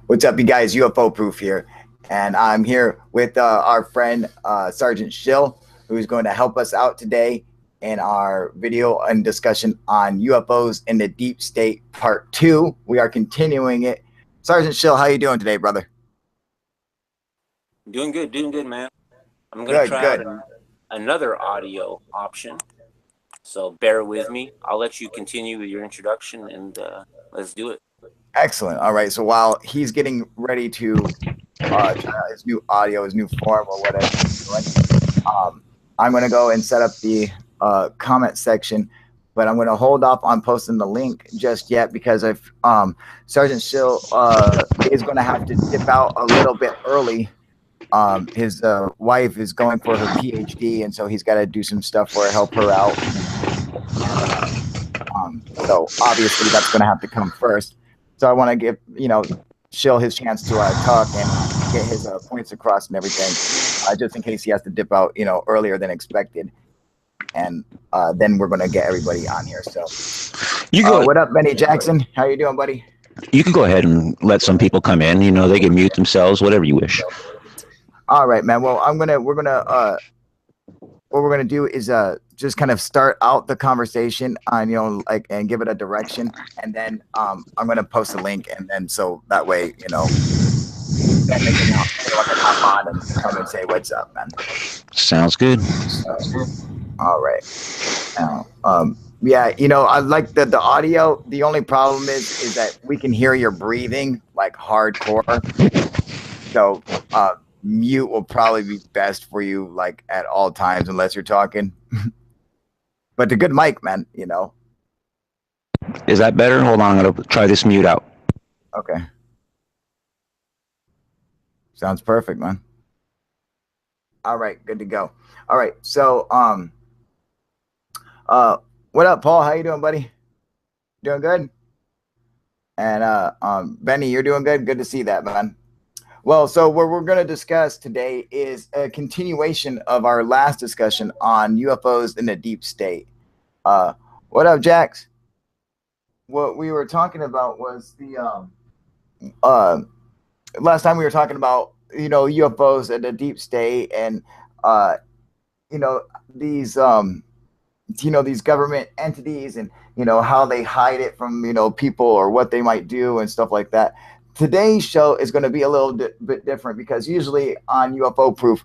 What's up, you guys? UFO Proof here, and I'm here with our friend Sergeant Shill, who's going to help us out today in our video and discussion on UFOs in the deep state part 2. We are continuing it. Sergeant Shill, how you doing today, brother? Doing good, man. I'm going to try out another audio option, so bear with me. I'll let you continue with your introduction, and let's do it. Excellent. All right. So while he's getting ready to try out his new audio, his new form, or whatever he's doing, I'm going to go and set up the comment section, but I'm going to hold off on posting the link just yet because if Sergeant Shill is going to have to dip out a little bit early. His wife is going for her PhD, and so he's got to do some stuff for her, help her out. So obviously that's going to have to come first. So I want to give, Shill his chance to talk and get his points across and everything, just in case he has to dip out, earlier than expected. And then we're going to get everybody on here. So you go. What up, Benny Jackson? How you doing, buddy? You can go ahead and let some people come in. They can mute themselves, whatever you wish. All right, man. Well, what we're gonna do is just kind of start out the conversation on and give it a direction, and then I'm gonna post a link, and then so that way then they can hop on and come and say what's up, man. Sounds good. All right. Yeah, I like the audio. The only problem is that we can hear your breathing like hardcore. So mute will probably be best for you like at all times unless you're talking. But the good mic, man, Is that better? Hold on, I'm gonna try this mute out. Okay. Sounds perfect, man. All right, good to go. All right, so what up, Paul? How you doing, buddy? Doing good? And Benny, you're doing good? Good to see that, man. Well, so what we're going to discuss today is a continuation of our last discussion on UFOs in the deep state. What up, Jax? What we were talking about was the last time we were talking about UFOs in the deep state and these these government entities and how they hide it from people or what they might do and stuff like that. Today's show is going to be a little bit different because usually on UFO Proof,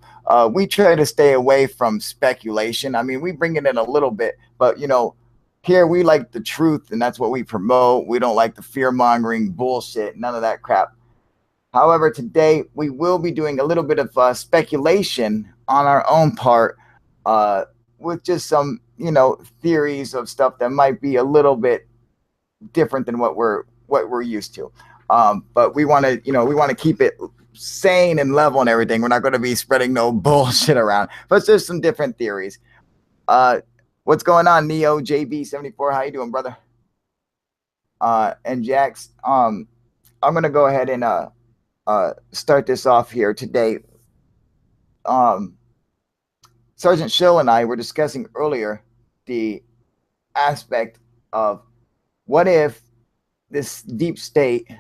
we try to stay away from speculation. I mean, we bring it in a little bit, but, here we like the truth, and that's what we promote. We don't like the fear-mongering bullshit, none of that crap. However, today we will be doing a little bit of speculation on our own part with just some, theories of stuff that might be a little bit different than what we're used to. But we want to keep it sane and level and everything. We're not going to be spreading no bullshit around, but there's some different theories. What's going on, Neo JB74? How you doing, brother? And Jax, I'm going to go ahead and start this off here today. Sergeant Shill and I were discussing earlier the aspect of what if this deep state,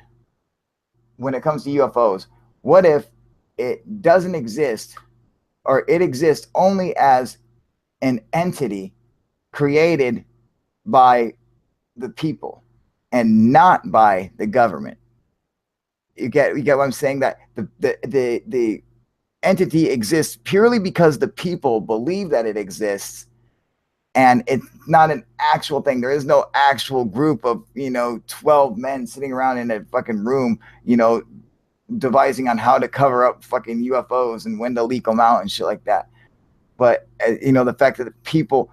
when it comes to UFOs, what if it doesn't exist, or it exists only as an entity created by the people and not by the government? You get what I'm saying? That the entity exists purely because the people believe that it exists, and it's not an actual thing. There is no actual group of 12 men sitting around in a fucking room devising on how to cover up fucking UFOs and when to leak them out and shit like that. But the fact that the people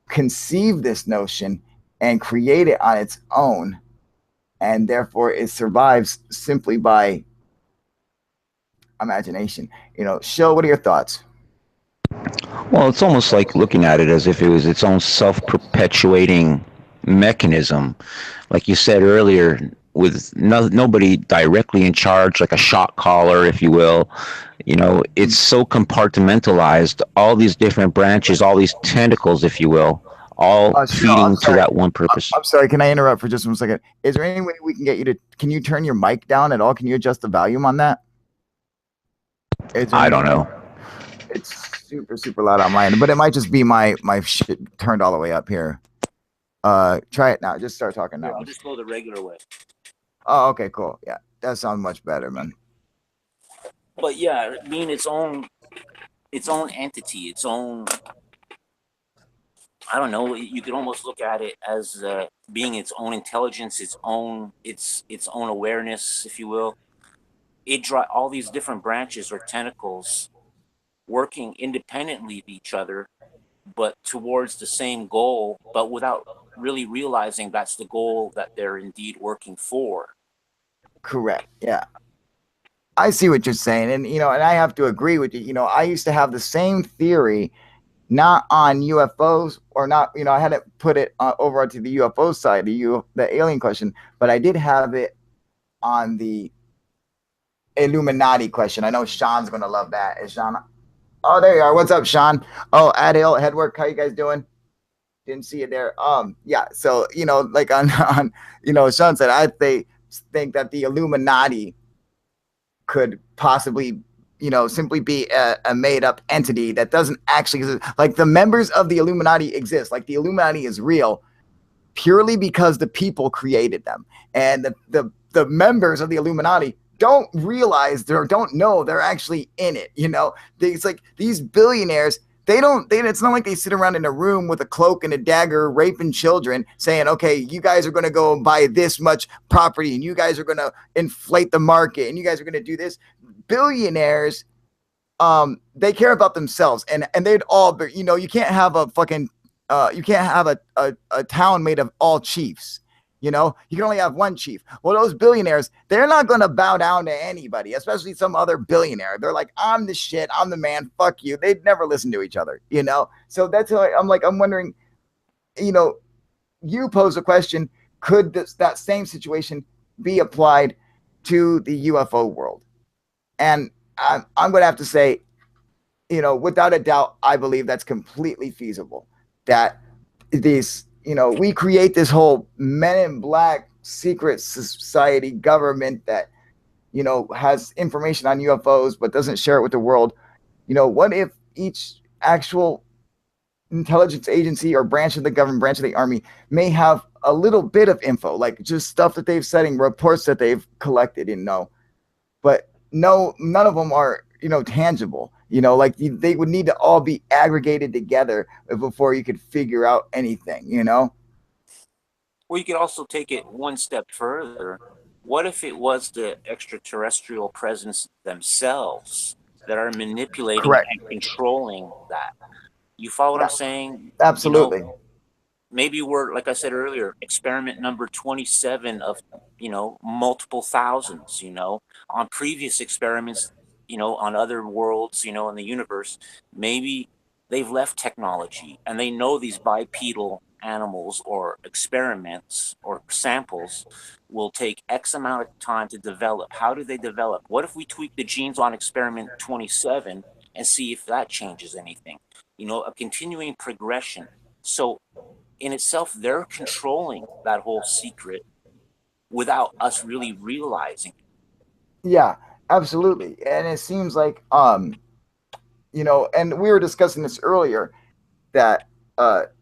conceive this notion and create it on its own, and therefore it survives simply by imagination. Shill, what are your thoughts? Well, it's almost like looking at it as if it was its own self-perpetuating mechanism. Like you said earlier, with nobody directly in charge, like a shot caller, if you will. It's so compartmentalized, all these different branches, all these tentacles, if you will, all feeding to that one I'm purpose. sorry. Can I interrupt for just 1 second? Is there any way we can get you to? Can you turn your mic down at all? Can you adjust the volume on that? I don't know. It's super super loud on my end, but it might just be my shit turned all the way up here. Try it now. Just start talking now. I'll just go the regular way. Oh, okay, cool. Yeah, that sounds much better, man. But yeah, being its own entity, its own. I don't know. You could almost look at it as being its own intelligence, its own awareness, if you will. All these different branches or tentacles working independently of each other, but towards the same goal, but without really realizing that's the goal that they're indeed working for. Correct. Yeah. I see what you're saying. And, and I have to agree with you. I used to have the same theory, not on UFOs or not, I hadn't put it over to the UFO side, the alien question, but I did have it on the Illuminati question. I know Sean's going to love that. Is Sean? Oh, there you are. What's up, Sean? Oh, Adil, Headwork, how you guys doing? Didn't see you there. Yeah. So, like on Sean said, I think that the Illuminati could possibly, simply be a made up entity that doesn't actually exist. Like the members of the Illuminati exist. Like the Illuminati is real purely because the people created them. And the members of the Illuminati don't realize don't know they're actually in it. It's like these billionaires, it's not like they sit around in a room with a cloak and a dagger raping children saying, okay, you guys are going to go buy this much property and you guys are going to inflate the market and you guys are going to do this. Billionaires, they care about themselves and they'd all, you can't have a fucking, you can't have a town made of all chiefs. You can only have one chief. Well, those billionaires, they're not going to bow down to anybody, especially some other billionaire. They're like, I'm the shit. I'm the man. Fuck you. They'd never listen to each other, So that's why I'm wondering, you pose a question. Could that same situation be applied to the UFO world? And I'm going to have to say, without a doubt, I believe that's completely feasible. That these, we create this whole Men in Black secret society government that, has information on UFOs but doesn't share it with the world. What if each actual intelligence agency or branch of the government, branch of the army may have a little bit of info, like just stuff that they've setting reports that they've collected, but none of them are, tangible. Like they would need to all be aggregated together before you could figure out anything, Well, you could also take it one step further. What if it was the extraterrestrial presence themselves that are manipulating Correct. and controlling that? You follow what I'm saying? Absolutely. Maybe we're, like I said earlier, experiment number 27 of, multiple thousands, on previous experiments, on other worlds, in the universe. Maybe they've left technology and they know these bipedal animals or experiments or samples will take X amount of time to develop. How do they develop? What if we tweak the genes on experiment 27 and see if that changes anything? A continuing progression. So in itself, they're controlling that whole secret without us really realizing it. Yeah, absolutely. And it seems like, and we were discussing this earlier, that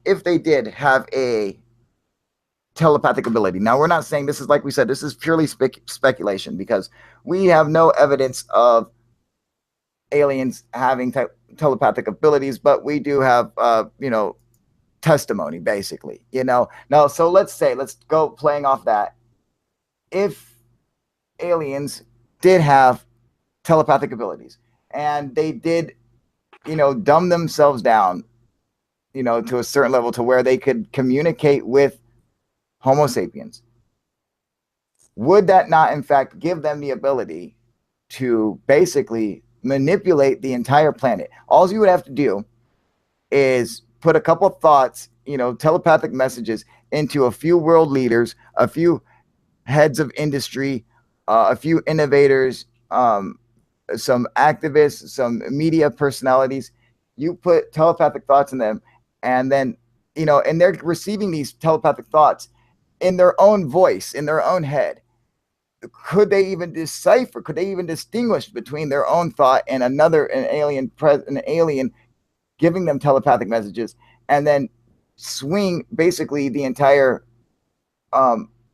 if they did have a telepathic ability. Now, we're not saying this is, like we said, this is purely speculation because we have no evidence of aliens having telepathic abilities, but we do have, testimony, basically, Now, so let's go playing off that. If aliens did have telepathic abilities and they did, dumb themselves down, to a certain level to where they could communicate with Homo sapiens, would that not, in fact, give them the ability to basically manipulate the entire planet? All you would have to do is put a couple thoughts, telepathic messages into a few world leaders, a few heads of industry, a few innovators, some activists, some media personalities. You put telepathic thoughts in them, and then and they're receiving these telepathic thoughts in their own voice, in their own head. Could they even decipher? Could they even distinguish between their own thought and an alien giving them telepathic messages, and then swing basically the entire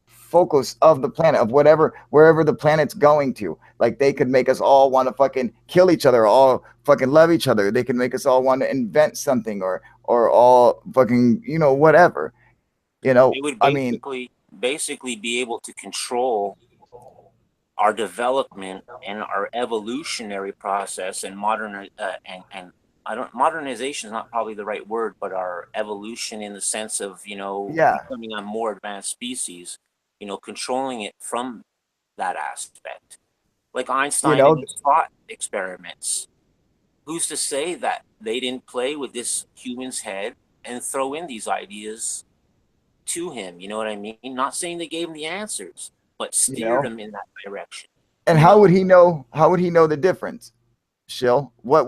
focus of the planet, of wherever the planet's going to? Like, they could make us all want to fucking kill each other, all fucking love each other. They could make us all want to invent something, or all fucking whatever. They would I mean, basically be able to control our development and our evolutionary process and and modernization is not probably the right word, but our evolution in the sense of yeah, becoming a more advanced species, controlling it from that aspect, like you Einstein know, and his thought experiments. Who's to say that they didn't play with this human's head and throw in these ideas to him? You know what I mean? Not saying they gave him the answers, but you steered know. him in that direction. And Who how would knows? he know? How would he know the difference? Shill, what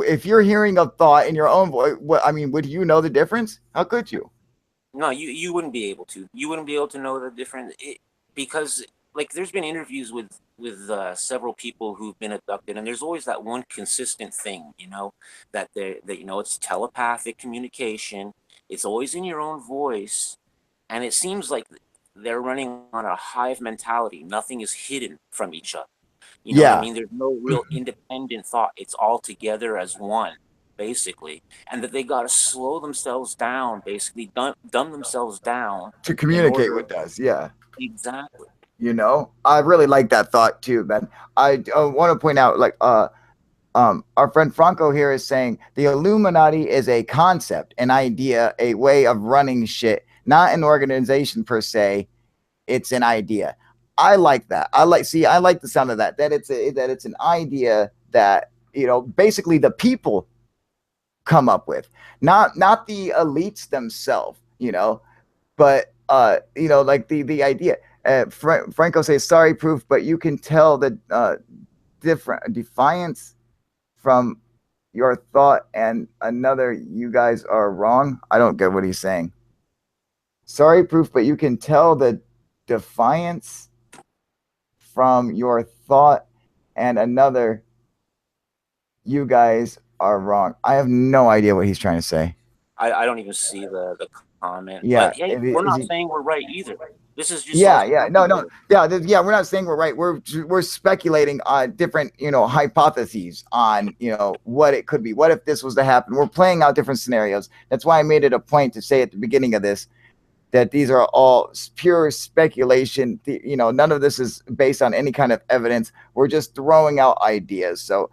if you're hearing a thought in your own voice? What I mean, would you know the difference? How could you? No, you wouldn't be able to. You wouldn't be able to know the difference because, like, there's been interviews with several people who've been abducted, and there's always that one consistent thing, that it's telepathic communication. It's always in your own voice, and it seems like they're running on a hive mentality. Nothing is hidden from each other. You know what I Yeah, mean? There's no real independent thought. It's all together as one, basically. And that they got to slow themselves down, basically, dumb themselves down to in communicate order. with us. Yeah, Exactly. I really like that thought too, man. I want to point out, like, our friend Franco here is saying the Illuminati is a concept, an idea, a way of running shit, not an organization per se. It's an idea. I like that. I like the sound of that. That it's an idea that basically the people come up with, not the elites themselves. But like the idea. Franco says, "Sorry, proof, but you can tell the different defiance from your thought and another. You guys are wrong." I don't get what he's saying. Sorry, proof, but you can tell the defiance from your thought and another. You guys are wrong. I have no idea what he's trying to say. I don't even see the comment. Yeah, But hey, we're is not he? saying we're right either. This is just all Yeah, yeah, no, no, speculative. yeah, yeah. We're not saying we're right. We're speculating on different hypotheses on what it could be. What if this was to happen? We're playing out different scenarios. That's why I made it a point to say at the beginning of this that these are all pure speculation. None of this is based on any kind of evidence. We're just throwing out ideas. So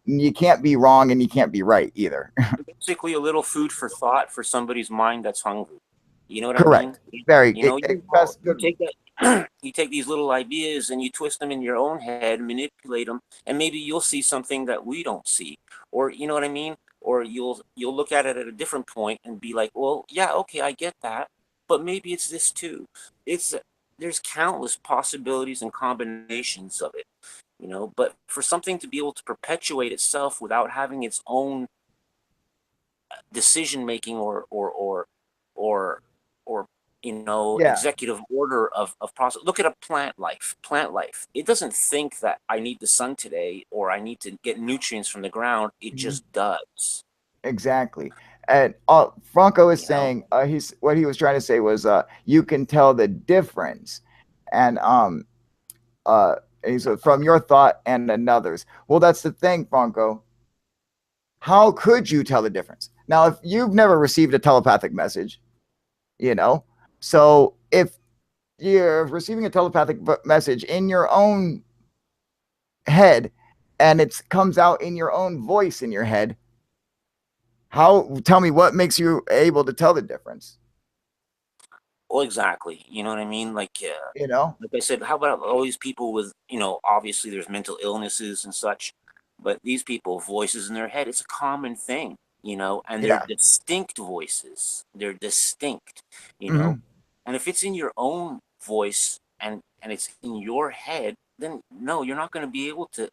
you can't be wrong and you can't be right either. Basically, a little food for thought for somebody's mind that's hungry. You know what I mean? Correct. Very best You good one. take that, you take these little ideas and you twist them in your own head, manipulate them, and maybe you'll see something that we don't see, or you know what I mean? Or you'll look at it at a different point and be like, well, yeah, okay, I get that, but maybe it's this too. It's There's countless possibilities and combinations of it, But for something to be able to perpetuate itself without having its own decision making or or Yeah. executive order of process. Look at a plant life. It doesn't think that I need the sun today or I need to get nutrients from the ground. It Mhm. just does. Exactly. And Franco is you know saying he's what he was trying to say was you can tell the difference, and uh he said from your thought and another's. Well, that's the thing, Franco. How could you tell the difference? Now, if you've never received a telepathic message, you know, so if you're receiving a telepathic message in your own head and it comes out in your own voice in your head, tell me what makes you able to tell the difference? well, exactly. You know what I mean? You know? Like I said, how about all these people with, obviously there's mental illnesses and such, but these people, voices in their head, it's a common thing, and they're Yeah. distinct voices. They're distinct, you know. Hmm. And if it's in your own voice and it's in your head, then no, you're not going to be able to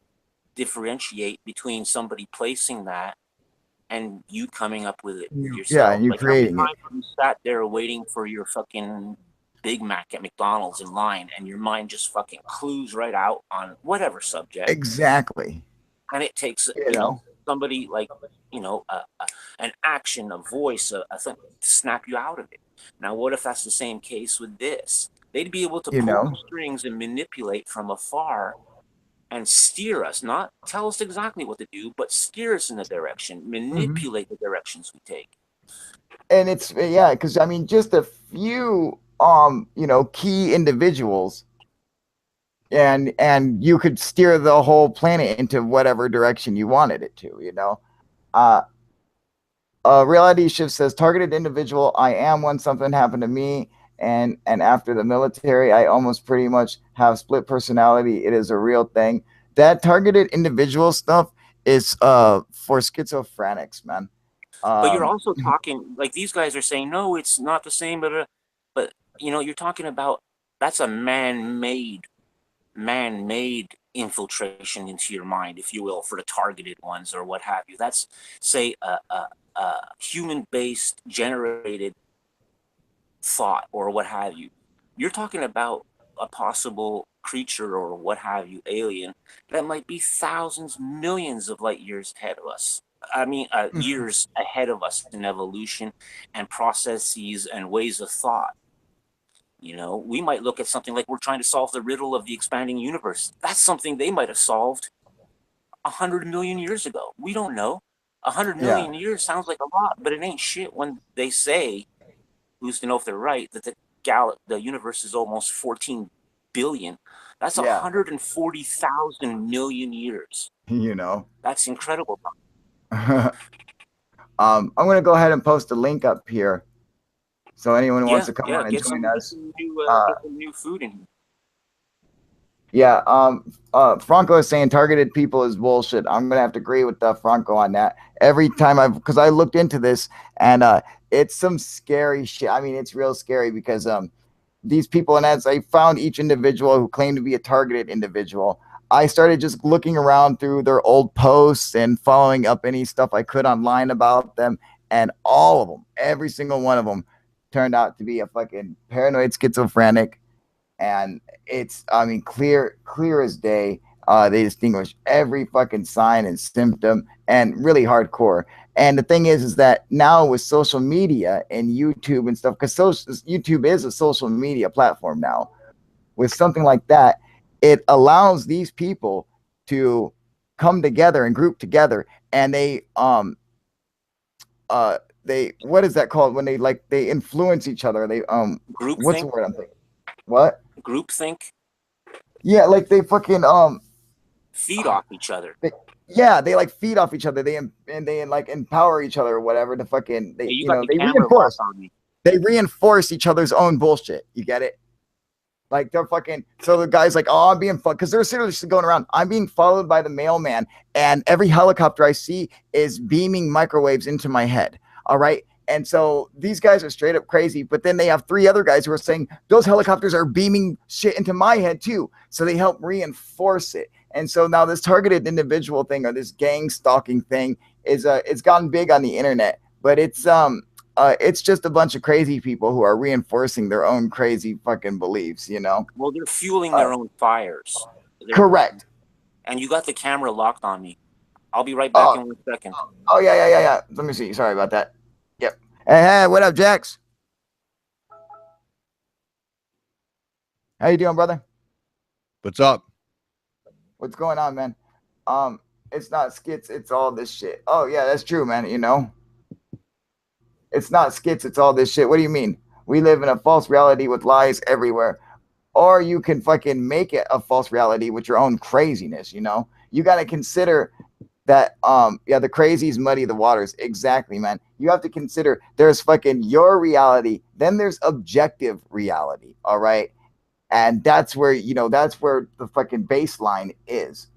differentiate between somebody placing that and you coming up with it Yeah, yourself. and you Like, how many creating it. times have you sat there waiting for your fucking Big Mac at McDonald's in line, and your mind just fucking clues right out on whatever subject, Exactly. and it takes, You know. somebody like, an action, a voice, a thing to snap you out of it. Now, what if that's the same case with this? They'd be able to You pull know. the strings and manipulate from afar and steer us, not tell us exactly what to do, but steer us in a direction, manipulate the directions we take. And it's because I mean, just a few key individuals, and you could steer the whole planet into whatever direction you wanted it to. Uh, Reality Shift says targeted individual. I am when something happened to me, and after the military, I almost pretty much have split personality. It is a real thing. That targeted individual stuff is for schizophrenics, man. But you're also talking, like, these guys are saying, no, it's not the same, but you're talking about, that's a man-made infiltration into your mind, if you will, for the targeted ones or what have you. That's, say, a human-based generated thought or what have you. You're talking about a possible creature or what have you, alien, that might be thousands, millions of light years ahead of us. I mean, years ahead of us in evolution and processes and ways of thought. We might look at something like we're trying to solve the riddle of the expanding universe. That's something they might have solved 100 million years ago. We don't know. 100 Yeah. million years sounds like a lot, but it ain't shit when they say, who's to know if they're right, that the universe is almost 14 billion. That's 140,000 million years. That's incredible. I'm going to go ahead and post a link up here, so anyone who wants to come on and join us. Get some new food in here. Yeah. Franco is saying targeted people is bullshit. I'm gonna have to agree with Franco on that. Every time because I looked into this, and it's some scary shit. I mean, it's real scary because these people, and as I found each individual who claimed to be a targeted individual, I started just looking around through their old posts and following up any stuff I could online about them, and all of them, every single one of them, turned out to be a fucking paranoid schizophrenic. And it's, I mean, clear as day. They distinguish every fucking sign and symptom, and really hardcore. And the thing is that now with social media and YouTube and stuff, because YouTube is a social media platform now, with something like that, it allows these people to come together and group together, and they what is that called when they influence each other? They what's the word I'm thinking? What? Groupthink? Yeah, like they fucking feed off each other. They like feed off each other. They like empower each other or whatever to fucking they they reinforce each other's own bullshit. You get it? Like they're fucking, so the guy's like, oh, I'm being fucked, because they're seriously going around. I'm being followed by the mailman, and every helicopter I see is beaming microwaves into my head. All right. And so these guys are straight up crazy, but then they have three other guys who are saying those helicopters are beaming shit into my head too. So they help reinforce it. And so now this targeted individual thing, or this gang stalking thing, is it's gotten big on the internet, but it's just a bunch of crazy people who are reinforcing their own crazy fucking beliefs, Well, they're fueling their own fires. Correct. And you got the camera locked on me. I'll be right back in 1 second. Oh, yeah. Let me see. Sorry about that. Yep. Hey, what up, Jax? How you doing, brother? What's up? What's going on, man? It's not skits, it's all this shit. Oh, yeah, that's true, man, It's not skits, it's all this shit. What do you mean? We live in a false reality with lies everywhere. Or you can fucking make it a false reality with your own craziness, You got to consider that, the crazies muddy the waters. Exactly, man. You have to consider there's fucking your reality, then there's objective reality, all right? And that's where, that's where the fucking baseline is.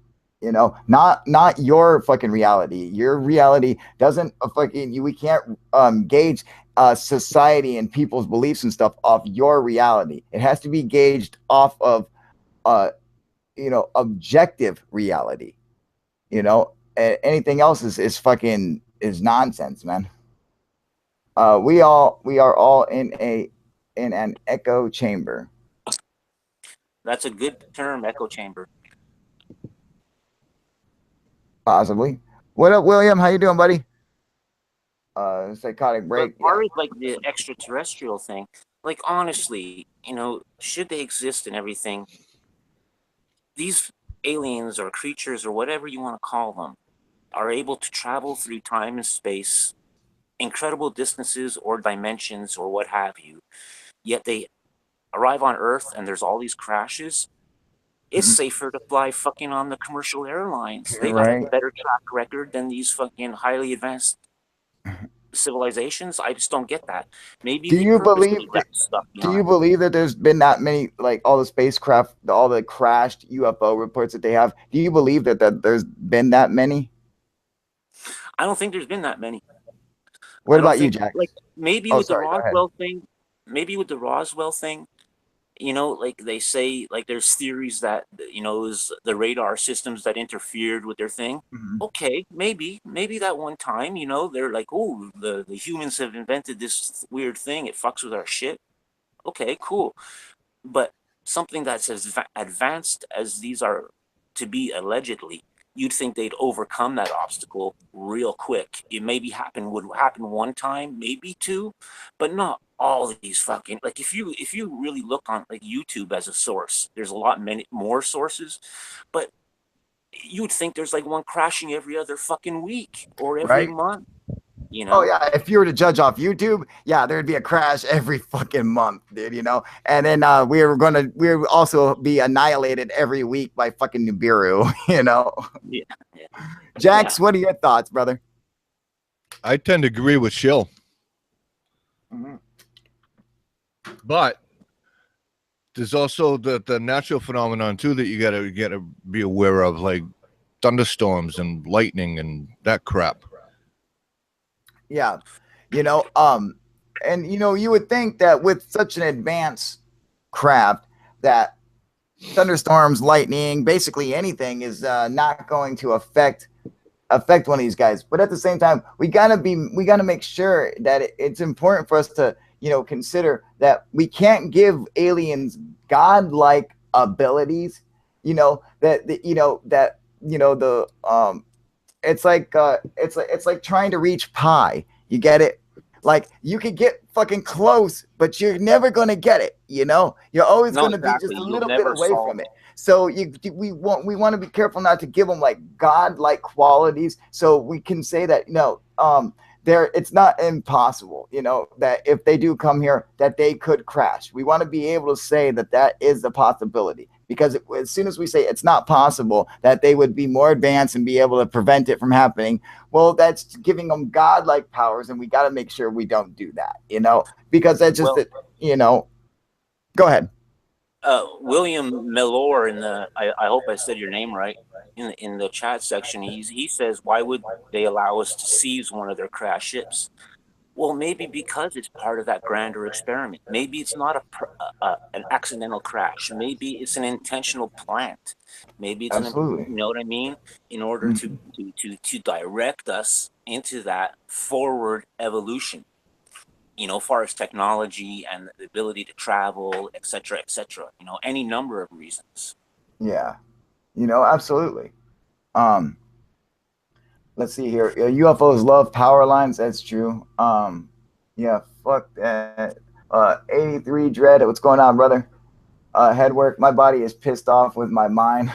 Not your fucking reality. Your reality doesn't we can't gauge society and people's beliefs and stuff off your reality. It has to be gauged off of objective reality. Anything else is fucking is nonsense, man. We are all in an echo chamber. That's a good term, echo chamber. Possibly. What up, William? How you doing, buddy? Psychotic But break. far as like the extraterrestrial thing, like honestly, should they exist and everything, these aliens or creatures or whatever you want to call them are able to travel through time and space, incredible distances or dimensions or what have you. Yet they arrive on Earth and there's all these crashes. It's Mhm. safer to fly fucking on the commercial airlines. They got a Right. better track record than these fucking highly advanced civilizations. I just don't get that. Maybe Do they you purposely believe left stuff do you behind. believe that there's been that many, like all the spacecraft, all the crashed UFO reports that they have? Do you believe that there's been that many? I don't think there's been that many. What I don't about you, think, Jack? like, maybe Oh, with the sorry. Go ahead. Roswell thing, maybe with the Roswell thing, like they say, like there's theories that, it was the radar systems that interfered with their thing. Mhm. Okay, maybe that one time, they're like, oh, the humans have invented this weird thing. It fucks with our shit. Okay, cool. But something that's as advanced as these are to be allegedly, you'd think they'd overcome that obstacle real quick. It maybe would happen one time, maybe two, but not all these fucking, like, if you really look on like YouTube as a source, there's a lot many more sources, but you'd think there's like one crashing every other fucking week or every Right? month, Oh yeah, if you were to judge off YouTube, yeah, there'd be a crash every fucking month, dude. And then we would also be annihilated every week by fucking Nibiru. Yeah, yeah, yeah. Jax, what are your thoughts, brother? I tend to agree with Shill, Mhm. but there's also the natural phenomenon too that you gotta be aware of, like thunderstorms and lightning and that crap. Yeah, you know, um, and you would think that with such an advanced craft that thunderstorms, lightning, basically anything is not going to affect one of these guys. But at the same time, we gotta make sure that it's important for us to consider that we can't give aliens godlike abilities. The it's like trying to reach pi. You get it? Like you could get fucking close, but you're never gonna get it. You're always No, gonna be just exactly. a You'll little bit never away solve from it. So we want to be careful not to give them like god-like qualities. So we can say that there it's not impossible. That if they do come here, that they could crash. We want to be able to say that is a possibility because as soon as we say it's not possible that they would be more advanced and be able to prevent it from happening, well, that's giving them godlike powers, and we got to make sure we don't do that, because that's just Well, that, go ahead. William Mellor I hope I said your name right, in the chat section. He says, why would they allow us to seize one of their crash ships? Well, maybe because it's part of that grander experiment. Maybe it's not an accidental crash. Maybe it's an intentional plant. Maybe it's Absolutely. you know what I mean? In order to Mhm. to direct us into that forward evolution. Far as technology and the ability to travel, etc., etc. Any number of reasons. Yeah, absolutely. um let's see here. UFOs love power lines. That's true. Yeah, fuck that. 83 Dread, what's going on, brother? Head work. My body is pissed off with my mind.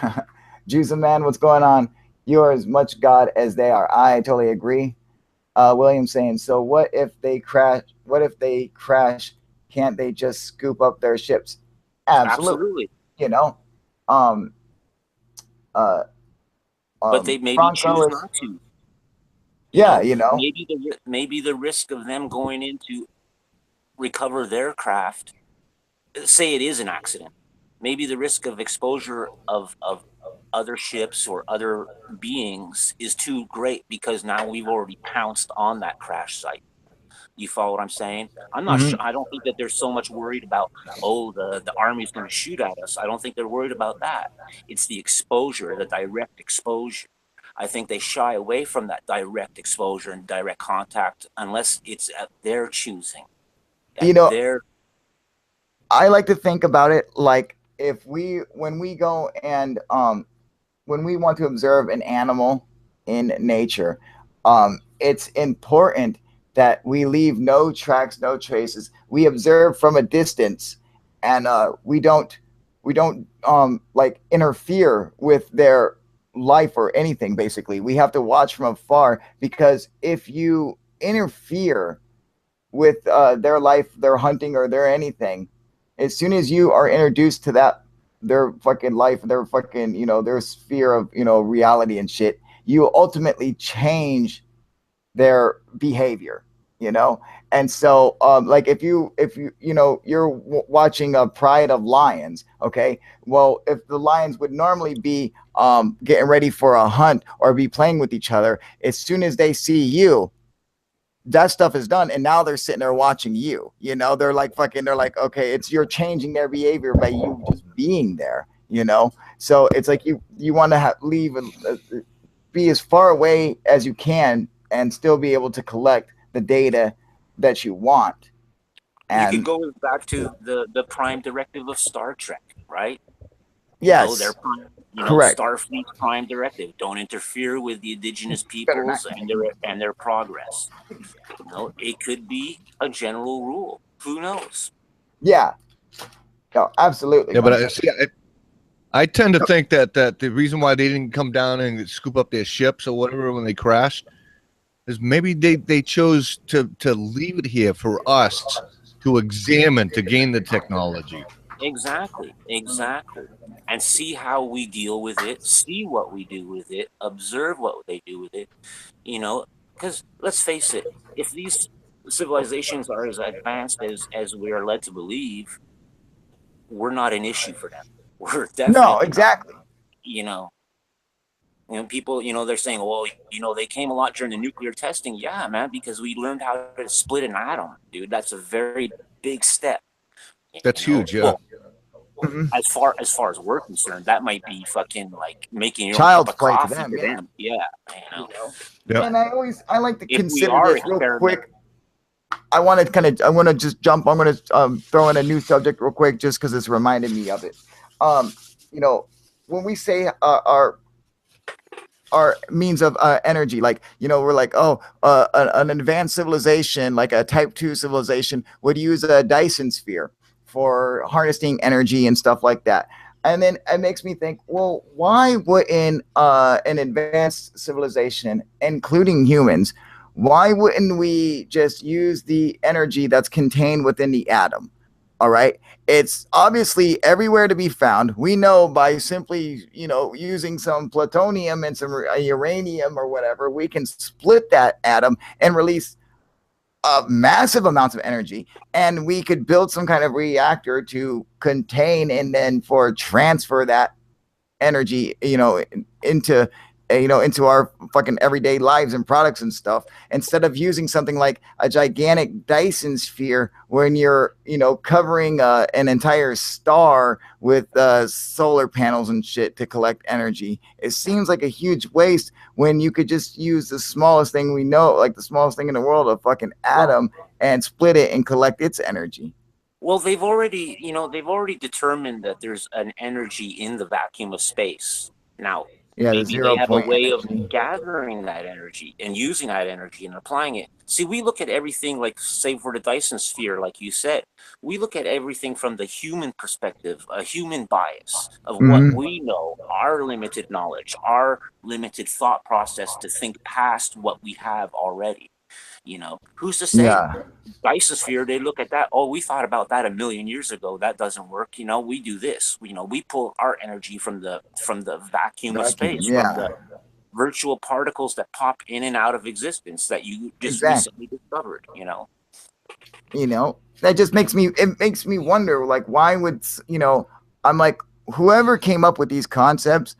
Juice man, what's going on? You are as much God as they are. I totally agree. William saying, so what if they crash? What if they crash? Can't they just scoop up their ships? Absolutely. Absolutely. You know, um, uh, But they maybe Bronco choose is, not to. yeah, Maybe the risk of them going in to recover their craft, say it is an accident, maybe the risk of exposure of other ships or other beings is too great because now we've already pounced on that crash site. You follow what I'm saying? I'm not sure. Mhm. I don't think that they're so much worried about, oh, the army's going to shoot at us. I don't think they're worried about that. It's the exposure, the direct exposure. I think they shy away from that direct exposure and direct contact unless it's at their choosing. You At know, their I like to think about it like if when we go and when we want to observe an animal in nature, it's important that we leave no tracks, no traces. We observe from a distance, and we don't like interfere with their life or anything. Basically, we have to watch from afar, because if you interfere with their life, their hunting, or their anything, as soon as you are introduced to that, their fucking life, their fucking, their sphere of, reality and shit, you ultimately change their behavior, and so like if you you're watching a pride of lions, okay, well, if the lions would normally be getting ready for a hunt or be playing with each other, as soon as they see you, that stuff is done, and now they're sitting there watching you. They're like fucking, they're like, okay, it's, you're changing their behavior by you just being there. So it's like you want to leave be as far away as you can and still be able to collect the data that you want. You could And go back to the prime directive of Star Trek, right? yes, Their prime, correct. Starfleet's prime directive: don't interfere with the indigenous Better not. peoples and their progress. It could be a general rule. Who knows? Yeah, no, absolutely. Yeah, but I tend to think that the reason why they didn't come down and scoop up their ships or whatever when they crashed is maybe they chose to leave it here for us to examine, to gain the technology. Exactly. And see how we deal with it, see what we do with it, observe what they do with it, because let's face it, if these civilizations are as advanced as we are led to believe, we're not an issue for them. We're No, definitely not. exactly. People, they're saying, well, they came a lot during the nuclear testing. Yeah, man, because we learned how to split an atom, dude. That's a very big step. That's huge, yeah. Well, Mhm. as far as we're concerned, that might be fucking like making your own Child's cup of play to coffee them, to yeah. them. Yeah, Yeah. And I like to if we consider are this real experimenting. quick. I want to just jump. I'm going to throw in a new subject real quick, just because it's reminded me of it. When we say our means of energy, like, we're like, oh, an advanced civilization, like a type 2 civilization, would use a Dyson sphere for harnessing energy and stuff like that. And then it makes me think, well, why wouldn't an advanced civilization, including humans, why wouldn't we just use the energy that's contained within the atom? All right. It's obviously everywhere to be found. We know by simply, using some plutonium and some uranium or whatever, we can split that atom and release massive amounts of energy. And we could build some kind of reactor to contain and then for transfer that energy, into into our fucking everyday lives and products and stuff, instead of using something like a gigantic Dyson sphere when you're, covering an entire star with solar panels and shit to collect energy. It seems like a huge waste when you could just use the smallest thing we know, like the smallest thing in the world, a fucking atom, and split it and collect its energy. Well, they've already determined that there's an energy in the vacuum of space. Now, Yeah, the maybe they 0 have a point way of energy. gathering that energy and using that energy and applying it. See, we look at everything, like, say, for the Dyson sphere, like you said, we look at everything from the human perspective, a human bias of what Mhm. we know, our limited knowledge, our limited thought process to think past what we have already. Who's to say? Yeah, Dyson sphere, they look at that. Oh, we thought about that a million years ago. That doesn't work. We do this. We pull our energy from the vacuum of vacuum. space, from the Yeah, virtual particles that pop in and out of existence that you just exactly. recently discovered. That just makes me wonder, like, why would, I'm like, whoever came up with these concepts,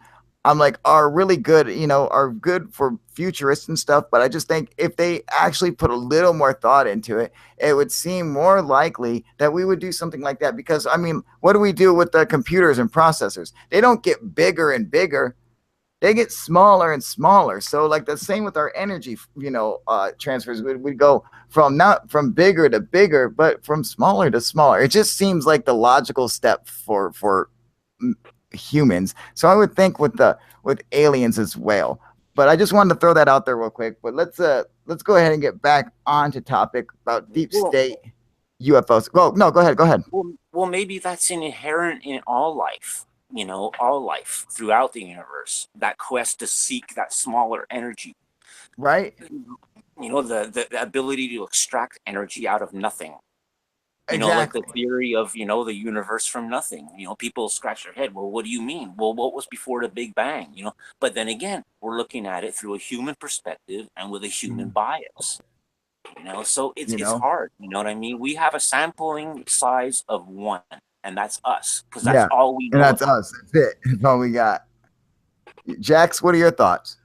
I'm like, are really good, are good for futurists and stuff. But I just think if they actually put a little more thought into it, it would seem more likely that we would do something like that. Because, I mean, what do we do with the computers and processors? They don't get bigger and bigger. they get smaller and smaller. So like the same with our energy, transfers. We go from not from bigger to bigger, but from smaller to smaller. It just seems like the logical step for humans. So I would think with aliens as well. But I just wanted to throw that out there real quick. But let's go ahead and get back onto topic about deep state UFOs. Well, no, go ahead. Well, maybe that's inherent in all life. All life throughout the universe. That quest to seek that smaller energy. Right. The ability to extract energy out of nothing. Exactly. Like the theory of, the universe from nothing. People scratch their head. Well, what do you mean? Well, what was before the Big Bang? But then again, we're looking at it through a human perspective and with a human bias. So it's hard. You know what I mean? We have a sampling size of 1, and that's us, because that's all we know. And that's us. That's it. That's all we got. Jax, what are your thoughts?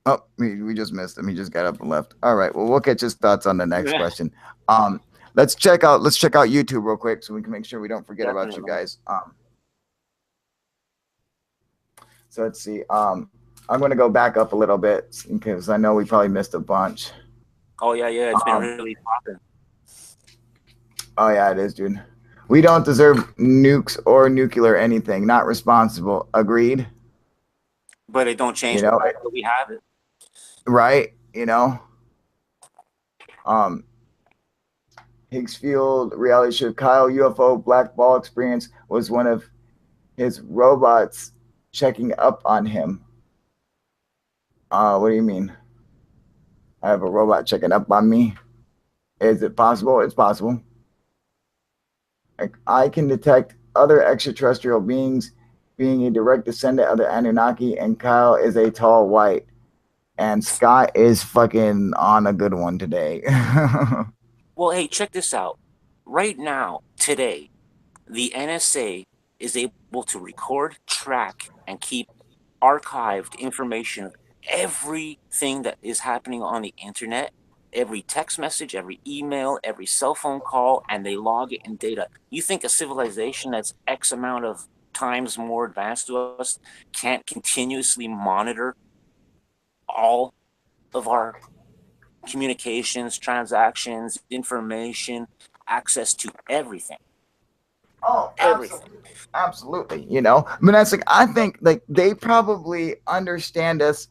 Oh, we just missed him. He just got up and left. All right. Well, we'll get his thoughts on the next question. Let's check out YouTube real quick so we can make sure we don't forget about you guys. So let's see. I'm going to go back up a little bit because I know we probably missed a bunch. Oh yeah, it's been really popping. Oh yeah, it is, dude. We don't deserve nukes or nuclear anything. Not responsible. Agreed. But it don't change the fact that we have it. Right. Higgsfield reality show Kyle UFO black ball experience was one of his robots checking up on him. What do you mean? I have a robot checking up on me. Is it possible? It's possible. I can detect other extraterrestrial beings being a direct descendant of the Anunnaki, and Kyle is a tall white. And Scott is fucking on a good one today. Well, hey, check this out. Right now, today, the NSA is able to record, track, and keep archived information of everything that is happening on the internet, every text message, every email, every cell phone call, and they log it in data. You think a civilization that's X amount of times more advanced to us can't continuously monitor all of our communications, transactions, information, access to everything? Oh, everything. Absolutely. That's like, I think like they probably understand us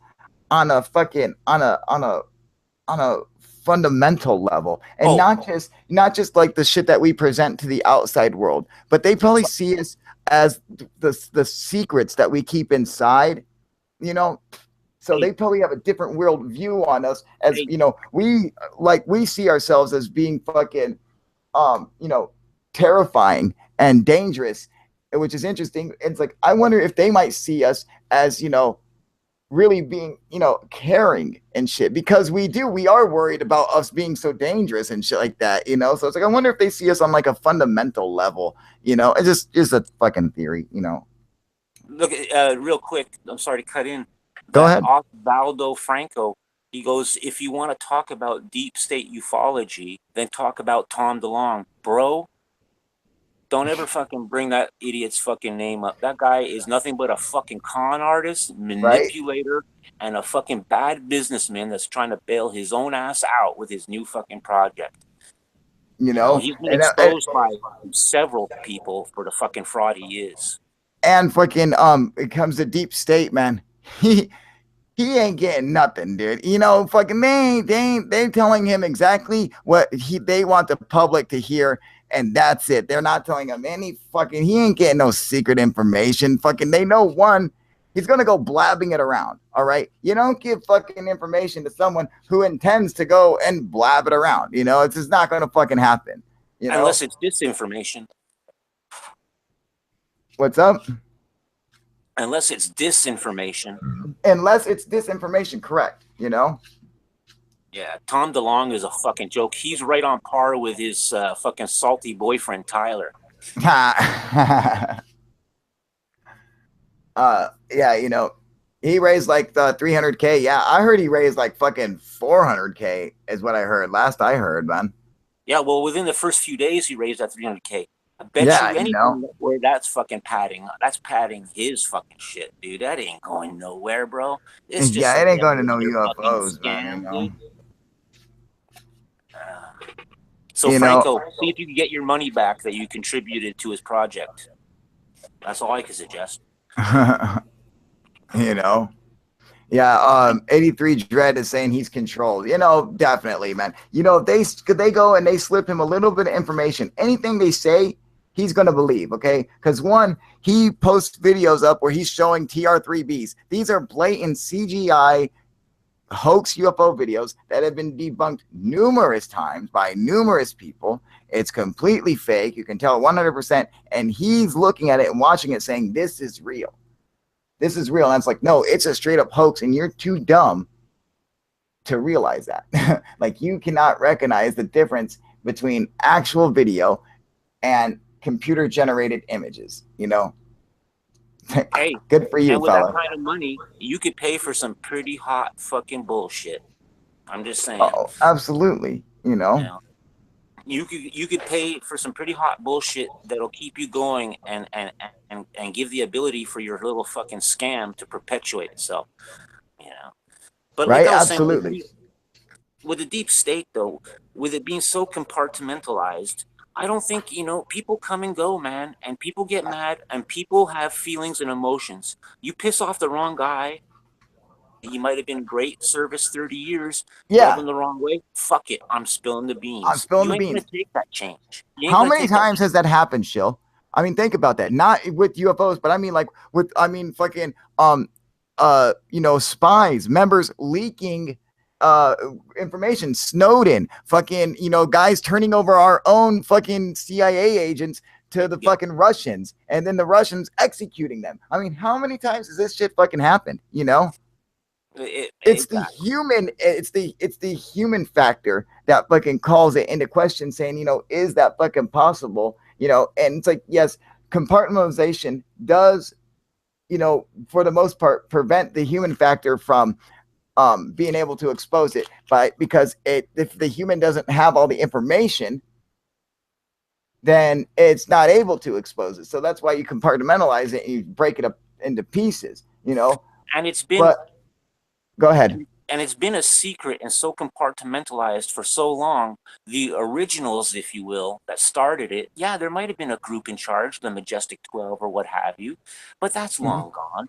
on a fundamental level, and not just like the shit that we present to the outside world, but they probably see us as the secrets that we keep inside, so they probably have a different world view on us, as we see ourselves as being fucking terrifying and dangerous, which is interesting. It's like, I wonder if they might see us as really being caring and shit, because we are worried about us being so dangerous and shit like that, so it's like, I wonder if they see us on like a fundamental level. It's just a fucking theory. Look, real quick, I'm sorry to cut in. Go ahead. Osvaldo Franco, he goes, if you want to talk about deep state ufology, then talk about Tom DeLonge. Bro, don't ever fucking bring that idiot's fucking name up. That guy is nothing but a fucking con artist, manipulator, and a fucking bad businessman that's trying to bail his own ass out with his new fucking project. He's been exposed by several people for the fucking fraud he is. And fucking it comes to deep state, man. He ain't getting nothing, dude. Fucking they telling him exactly what they want the public to hear, and that's it. They're not telling him he ain't getting no secret information. Fucking they know he's gonna go blabbing it around. All right. You don't give fucking information to someone who intends to go and blab it around. It's just not gonna fucking happen. Unless it's disinformation. What's up? Unless it's disinformation. Correct. Yeah, Tom DeLonge is a fucking joke. He's right on par with his fucking salty boyfriend, Tyler. Yeah, he raised like the 300K. Yeah, I heard he raised like fucking 400K is what I heard. Last I heard, man. Yeah, well, within the first few days, he raised that 300K. I bet Yeah, you anything where that's fucking padding. That's padding his fucking shit, dude. That ain't going nowhere, bro. It's just yeah, a it ain't going to no major fucking UFOs, man. scam, dude. So You know, Franco, see if you can get your money back that you contributed to his project. That's all I can suggest. you know. Yeah, 83 Dread is saying he's controlled. You know, definitely, man. You know, if they go and they slip him a little bit of information, anything they say, he's gonna believe, okay? Because one, he posts videos up where he's showing TR3Bs. These are blatant CGI hoax UFO videos that have been debunked numerous times by numerous people. It's completely fake. You can tell 100%. And he's looking at it and watching it saying, this is real. This is real. And it's like, no, it's a straight up hoax. And you're too dumb to realize that. Like, you cannot recognize the difference between actual video and computer generated images, you know? Hey, good for you, and with fella. that kind of money, you could pay for some pretty hot fucking bullshit. I'm just saying. Oh, absolutely. You know? You know, you could pay for some pretty hot bullshit that'll keep you going and give the ability for your little fucking scam to perpetuate itself. You know. But like Right? I was saying, Absolutely. with the deep state though, with it being so compartmentalized, I don't think, you know, people come and go, man, and people get mad and people have feelings and emotions. You piss off the wrong guy, he might have been great service 30 years, Yeah. rub him the wrong way. Fuck it, I'm spilling the beans. I'm spilling you the ain't beans. gonna take that change. You ain't How gonna many take that times has that happened, Shill? I mean, think about that. Not with UFOs, but I mean, like with, I mean, fucking, you know, spies, members leaking information, Snowden, fucking, you know, guys turning over our own fucking CIA agents to the fucking Russians, and then the Russians executing them. I mean, how many times has this shit fucking happened? You know? It's the human factor that fucking calls it into question, saying, you know, is that fucking possible? You know, and it's like, yes, compartmentalization does, you know, for the most part, prevent the human factor from being able to expose it, because if the human doesn't have all the information, then it's not able to expose it. So that's why you compartmentalize it and you break it up into pieces, you know. And it's been, but go ahead. And it's been a secret and so compartmentalized for so long. The originals, if you will, that started it, yeah, there might have been a group in charge, the Majestic 12 or what have you, but that's long gone.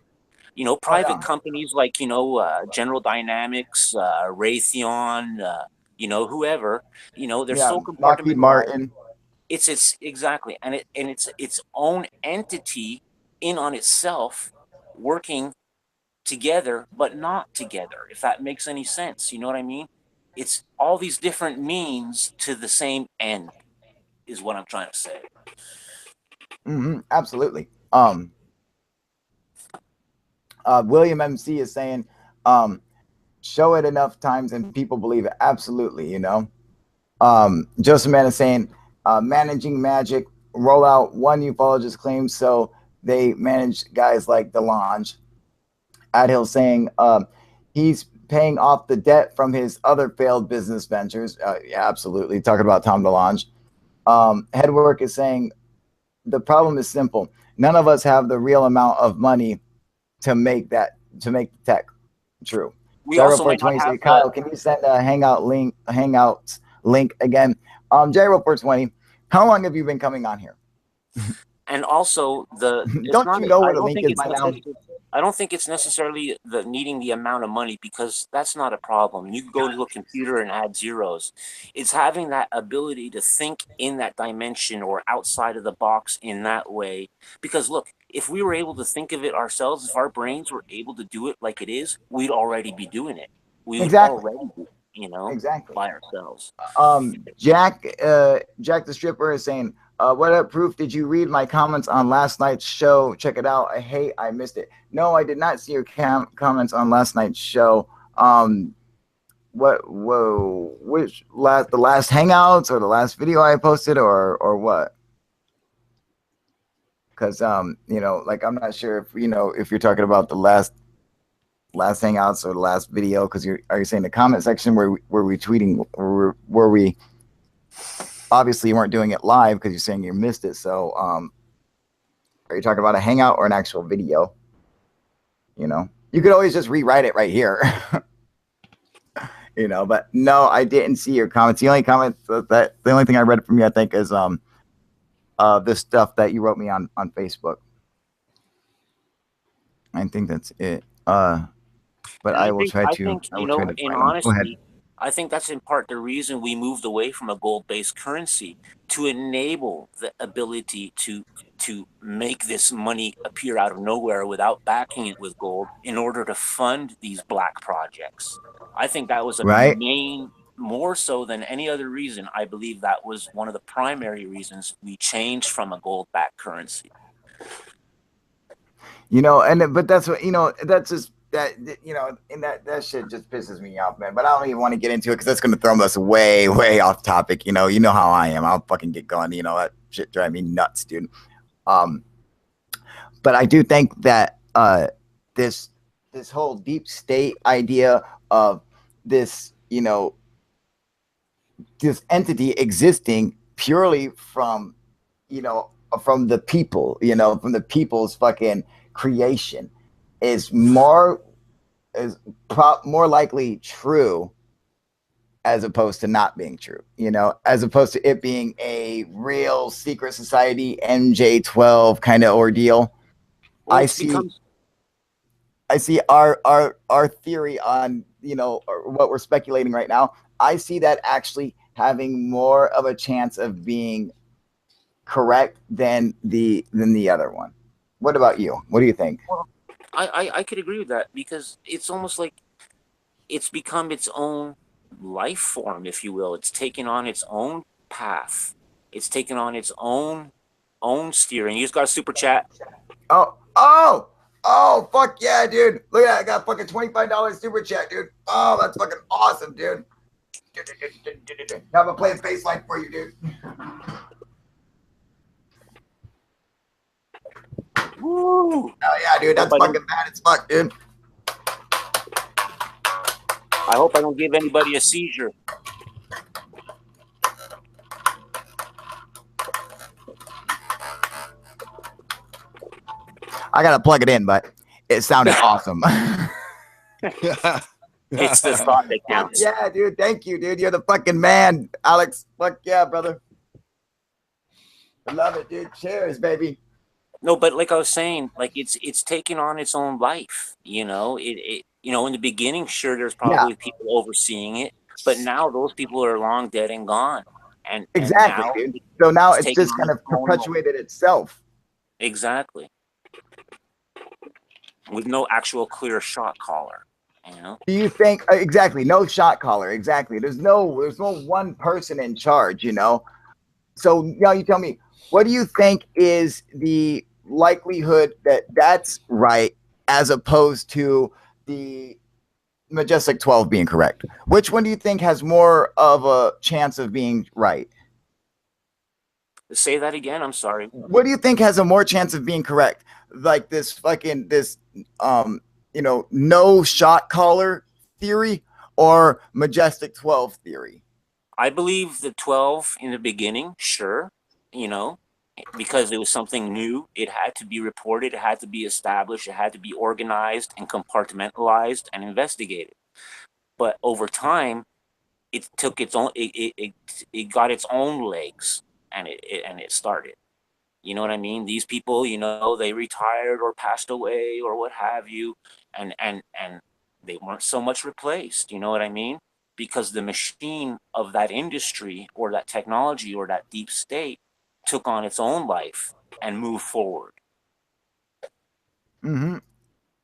You know, private companies like, you know, General Dynamics, Raytheon, you know, whoever, you know, they're so compartmentalized. Lockheed Martin. It's exactly, and it's its own entity in on itself, working together but not together, if that makes any sense. You know what I mean? It's all these different means to the same end is what I'm trying to say. Absolutely. William MC is saying, show it enough times and people believe it. Absolutely. You know, Joseph Man is saying, managing magic, roll out one ufologist claims, so they manage guys like DeLonge. Adhill saying, he's paying off the debt from his other failed business ventures. Yeah, absolutely. Talking about Tom DeLonge. Headwork is saying, the problem is simple. None of us have the real amount of money to make the tech true. We also might not have Kyle, can you send a Hangouts link again? J420, how long have you been coming on here? And also don't you know what a link is by now? I don't think it's necessarily the needing the amount of money, because that's not a problem. You can go to a computer and add zeros. It's having that ability to think in that dimension or outside of the box in that way. Because look, if we were able to think of it ourselves, if our brains were able to do it like it is, we'd already be doing it. We would already be, you know, by ourselves. Jack the Stripper is saying, what up, Proof? Did you read my comments on last night's show? Check it out. I missed it. No, I did not see your comments on last night's show. The last Hangouts or the last video I posted, or what? Because you know, like, I'm not sure if, you know, if you're talking about the last Hangouts or the last video, because are you saying the comment section where we tweeting, were we obviously you weren't doing it live because you're saying you missed it. So, are you talking about a hangout or an actual video? You know, you could always just rewrite it right here. You know, but no, I didn't see your comments. The only comment that the only thing I read from you, I think, is this stuff that you wrote me on Facebook. I think that's it. But I will try to. I think, you know, in Go ahead. honesty, I think that's in part the reason we moved away from a gold-based currency, to enable the ability to make this money appear out of nowhere without backing it with gold in order to fund these black projects. I think that was a Right. main, more so than any other reason. I believe that was one of the primary reasons we changed from a gold-backed currency. You know, and but that's what, you know, that's just that, you know, and that shit just pisses me off, man. But I don't even want to get into it because that's going to throw us way off topic. You know how I am. I'll fucking get going. You know, that shit drives me nuts, dude. But I do think that this whole deep state idea of this, you know, this entity existing purely from, you know, from the people, you know, from the people's fucking creation is more likely true as opposed to not being true, you know, as opposed to it being a real secret society MJ12 kind of ordeal. Well, I see our theory on, you know, what we're speculating right now. I see that actually having more of a chance of being correct than the other one. What about you? What do you think? Well, I could agree with that, because it's almost like it's become its own life form, if you will. It's taken on its own path. It's taken on its own steering. You just got a super chat. Oh, fuck yeah, dude. Look at that. I got fucking $25 super chat, dude. Oh, that's fucking awesome, dude. Now I'm gonna play a baseline for you, dude. Woo! Oh yeah, dude. That's fucking bad as fuck, dude. I hope I don't give anybody a seizure. I gotta plug it in, but it sounded awesome. It's the thought that counts. Yeah, dude. Thank you, dude. You're the fucking man, Alex. Fuck yeah, brother. I love it, dude. Cheers, baby. No, but like I was saying, like it's taken on its own life. You know, it you know, in the beginning, sure, there's probably people overseeing it, but now those people are long dead and gone. And exactly, now, dude. So now it's just kind of perpetuated itself. Exactly. With no actual clear shot caller. You know? Do you think exactly? No shot caller. Exactly. There's no one person in charge. You know. So now you tell me, what do you think is the likelihood that that's right, as opposed to the Majestic 12 being correct? Which one do you think has more of a chance of being right? Say that again. I'm sorry. What do you think has a more chance of being correct? Like this you know, no shot caller theory or Majestic 12 theory? I believe the 12 in the beginning, sure, you know, because it was something new. It had to be reported, it had to be established, it had to be organized and compartmentalized and investigated. But over time, it took its own, it got its own legs, and it started. You know what I mean? These people, you know, they retired or passed away or what have you, and they weren't so much replaced. You know what I mean? Because the machine of that industry or that technology or that deep state took on its own life and moved forward. Mm-hmm.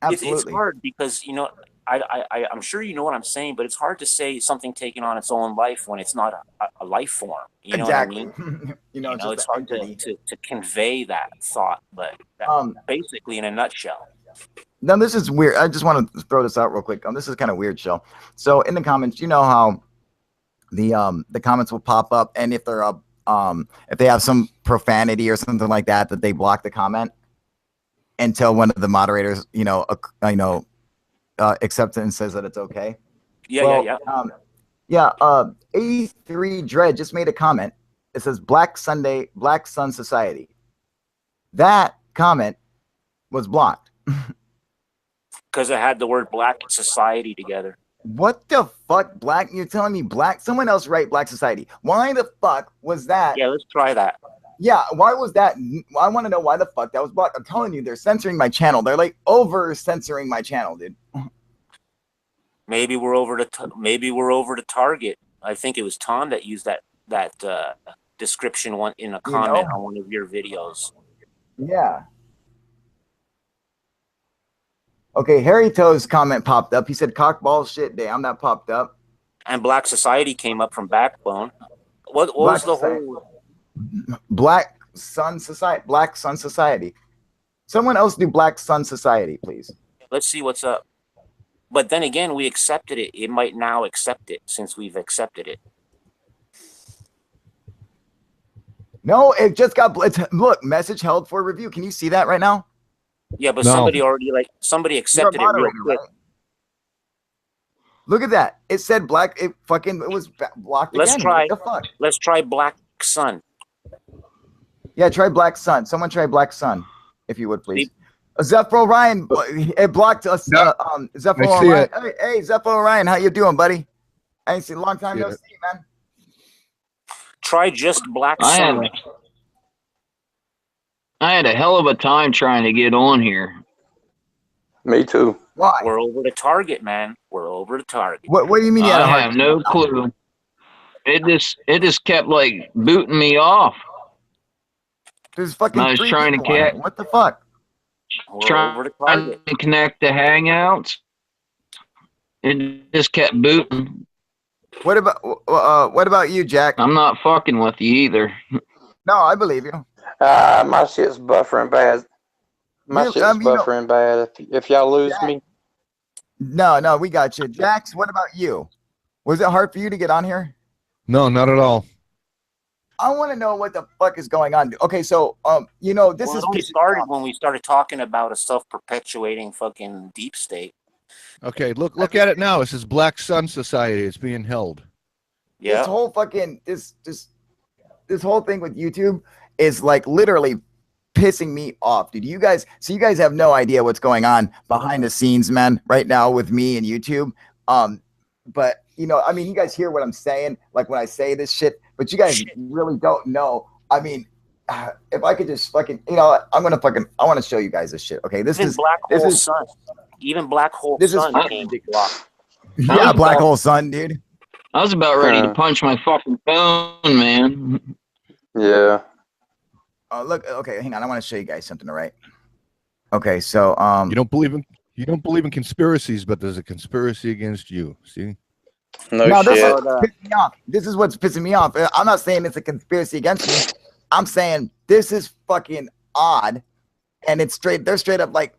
Absolutely. It's hard because, you know, I'm sure you know what I'm saying, but it's hard to say something taking on its own life when it's not a life form. You know exactly. what I mean? You know, it's hard to convey that thought, but basically in a nutshell. Now, this is weird. I just want to throw this out real quick. This is kind of weird, Shell. So in the comments, you know how the comments will pop up, and if they're if they have some profanity or something like that, that they block the comment until one of the moderators, accepts it and says that it's okay. Yeah. 83 Dread just made a comment It says Black Sun Society. That comment was blocked. Because it had the word Black Society together. What the fuck, Black? You're telling me Black? Someone else write Black Society. Why the fuck was that? Yeah, let's try that. Yeah, why was that? I want to know why the fuck that was blocked. I'm telling you, they're censoring my channel. They're like over censoring my channel, dude. Maybe we're over to Target. I think it was Tom that used that description one in a comment on one of your videos. Yeah. Okay, Harry Toe's comment popped up. He said cockball shit day. I'm not popped up. And Black Society came up from Backbone. What was the whole Black Sun Society? Someone else do Black Sun Society, please. Let's see what's up. But then again, we accepted it. It might now accept it since we've accepted it. No, it just got look, message held for review. Can you see that right now? Yeah, but No. somebody accepted it real quick. Right? Look at that. It said black. It was blocked Let's again. try. What the fuck? Let's try Black Sun. Yeah, try Black Sun. Someone try Black Sun, if you would please. Zephyr Ryan, it blocked us. Yeah. Zephyr I see Ryan. it. Hey, Zephyr Ryan, how you doing, buddy? I ain't seen a long time no see, man. Try just Black Sun. I had a hell of a time trying to get on here. Me too. Why? We're over to Target, man. We're over to Target. What do you mean you had a I hard have time? no clue. It just kept like booting me off. There's fucking I was 3 trying to people on it. get- What the fuck? We're Trying over to Target. to connect to Hangouts. It just kept booting. What about you, Jack? I'm not fucking with you either. No, I believe you. My shit's buffering bad. My You- shit's you know- buffering bad. If y'all lose me, No, we got you. Jax, what about you? Was it hard for you to get on here? No, not at all. I want to know what the fuck is going on. Okay, so this Well, is it only pissing me started off. when we started talking about a self-perpetuating fucking deep state. Okay, look at it now. It says Black Sun Society. It's being held. Yeah. This whole fucking this whole thing with YouTube is like literally pissing me off, dude. You guys have no idea what's going on behind the scenes, man, right now with me and YouTube. But I mean, you guys hear what I'm saying, like when I say this shit, but you guys really don't know. I mean, if I could just fucking, I want to show you guys this shit. Okay, Even Black Hole Sun. Even Black Hole Sun came blocked. Yeah, Black Hole Sun, dude. I was about ready to punch my fucking phone, man. yeah. Look, okay, hang on. I want to show you guys something, all right? Okay, so You don't believe in conspiracies, but there's a conspiracy against you. See? No this shit. is what's pissing me off. This is what's pissing me off. I'm not saying it's a conspiracy against me. I'm saying this is fucking odd, and they're straight up like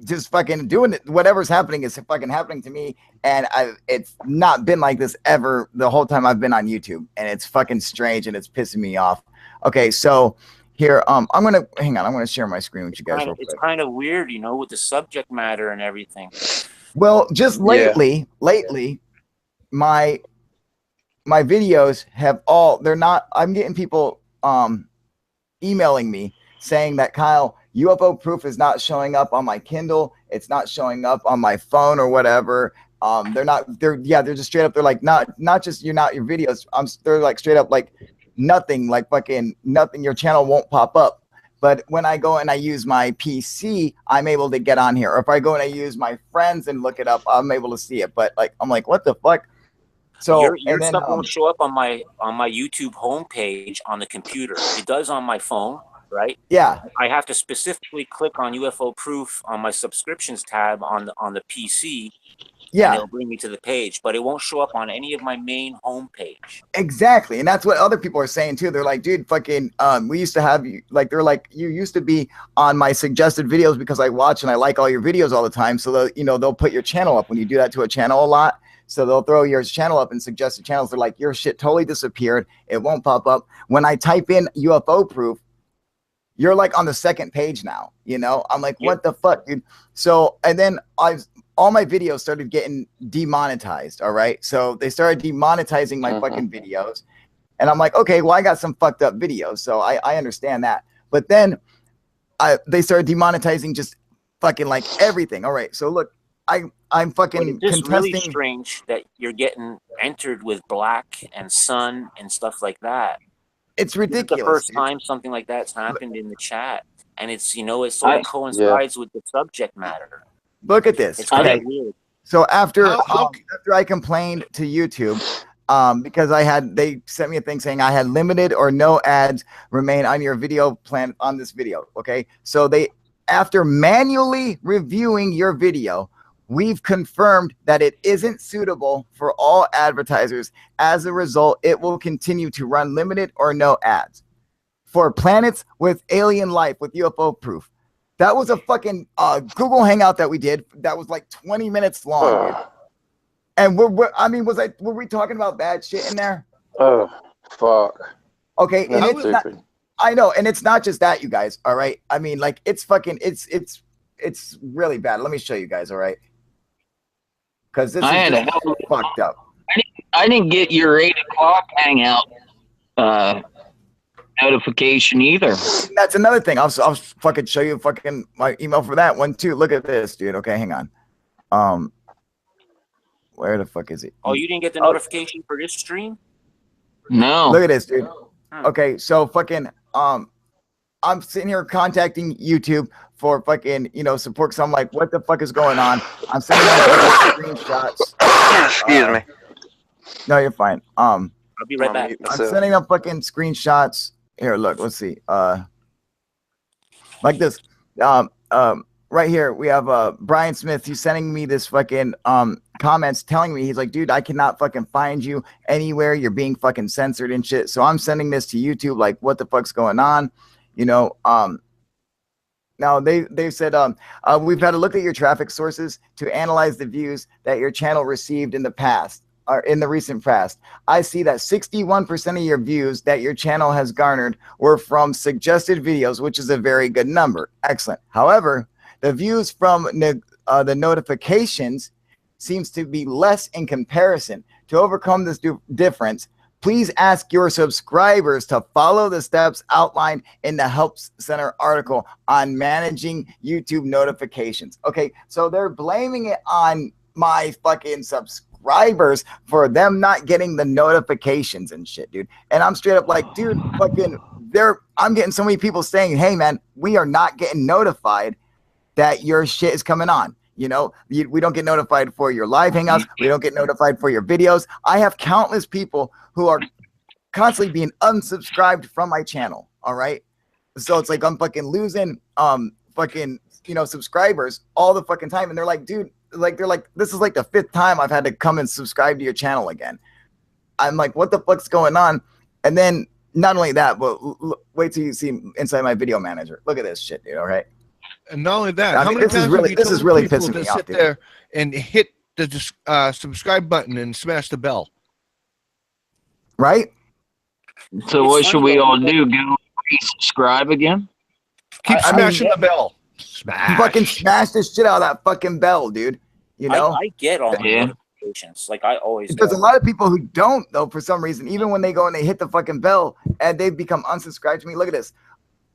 just fucking doing it. Whatever's happening is fucking happening to me, and it's not been like this ever the whole time I've been on YouTube, and it's fucking strange, and it's pissing me off. Okay, so here, I'm gonna share my screen with you guys real quick. It's kind of weird, with the subject matter and everything. Well, just lately, my videos have I'm getting people emailing me saying that, Kyle, UFO Proof is not showing up on my Kindle, it's not showing up on my phone or whatever. They're just straight up, they're like, not just your videos, they're like straight up like nothing, like fucking nothing, your channel won't pop up. But when I go and I use my PC, I'm able to get on here. Or if I go and I use my friends and look it up, I'm able to see it. But I'm like, what the fuck? So your stuff won't show up on my YouTube homepage on the computer. It does on my phone, right? Yeah. I have to specifically click on UFO Proof on my subscriptions tab on the PC. Yeah. And it'll bring me to the page, but it won't show up on any of my main homepage. Exactly. And that's what other people are saying too. They're like, dude, fucking, we used to have you, like, they're like, you used to be on my suggested videos because I watch and I like all your videos all the time. So they'll put your channel up when you do that to a channel a lot. So they'll throw your channel up in suggested channels. They're like, your shit totally disappeared. It won't pop up. When I type in UFO Proof, you're like on the second page now, I'm like, what the fuck, dude? So, and then all my videos started getting demonetized. All right. So they started demonetizing my fucking videos. And I'm like, okay, well, I got some fucked up videos, so I understand that. But then they started demonetizing just fucking like everything. All right, so look, I'm fucking It's just really contesting. strange that you're getting entered with black and sun and stuff like that. It's This is the ridiculous. first Dude. time something like that's happened in the chat, and it's it sort of coincides with the subject matter. Look at this. It's kind Okay, of weird. so after I complained to YouTube, because they sent me a thing saying I had limited or no ads remain on your video plan on this video. Okay, so after manually reviewing your video, we've confirmed that it isn't suitable for all advertisers. As a result, it will continue to run limited or no ads for planets with alien life with UFO proof. That was a fucking Google Hangout that we did. That was like 20 minutes long. Dude. And were we talking about bad shit in there? Oh, fuck. Okay, and it's not, I know, and it's not just that, you guys. All right, I mean, like it's fucking, it's really bad. Let me show you guys. All right, because this is just fucked up. I didn't get your 8 o'clock hangout notification either. That's another thing. I'll fucking show you fucking my email for that one too. Look at this, dude. Okay, hang on. Where the fuck is it? Oh, you didn't get the notification for this stream? No. Look at this, dude. Okay, so fucking I'm sitting here contacting YouTube for fucking support. So I'm like, what the fuck is going on? I'm sending out screenshots. Excuse me. No, you're fine. I'll be right back. I'm sending up fucking screenshots. Here, look, let's see. Like this. Right here, we have Brian Smith. He's sending me this fucking comments telling me, he's like, dude, I cannot fucking find you anywhere. You're being fucking censored and shit. So I'm sending this to YouTube, like, what the fuck's going on? Now they said we've had to look at your traffic sources to analyze the views that your channel received in the past. Or in the recent past, I see that 61% of your views that your channel has garnered were from suggested videos, which is a very good number. Excellent. However, the views from the notifications seems to be less in comparison. To overcome this difference, please ask your subscribers to follow the steps outlined in the Help Center article on managing YouTube notifications. Okay, so they're blaming it on my fucking subscribers for them not getting the notifications and shit, dude. And I'm straight up like, dude, fucking I'm getting so many people saying, hey man, we are not getting notified that your shit is coming on. We don't get notified for your live hangouts. We don't get notified for your videos. I have countless people who are constantly being unsubscribed from my channel. All right. So it's like I'm fucking losing subscribers all the fucking time. And they're like, dude, this is like the 5th time I've had to come and subscribe to your channel again. I'm like, what the fuck's going on? And then not only that, but wait till you see inside my video manager. Look at this shit, dude. All right. And not only that, how many times this is really pissing me off, sit there and hit the subscribe button and smash the bell? Right. So what should we all do? Go resubscribe again? Keep smashing the bell. Smash. Fucking smash the shit out of that fucking bell, dude. I get all my notifications. Like I always There's a lot of people who don't, though, for some reason. Even when they go and they hit the fucking bell and they've become unsubscribed to me. Look at this.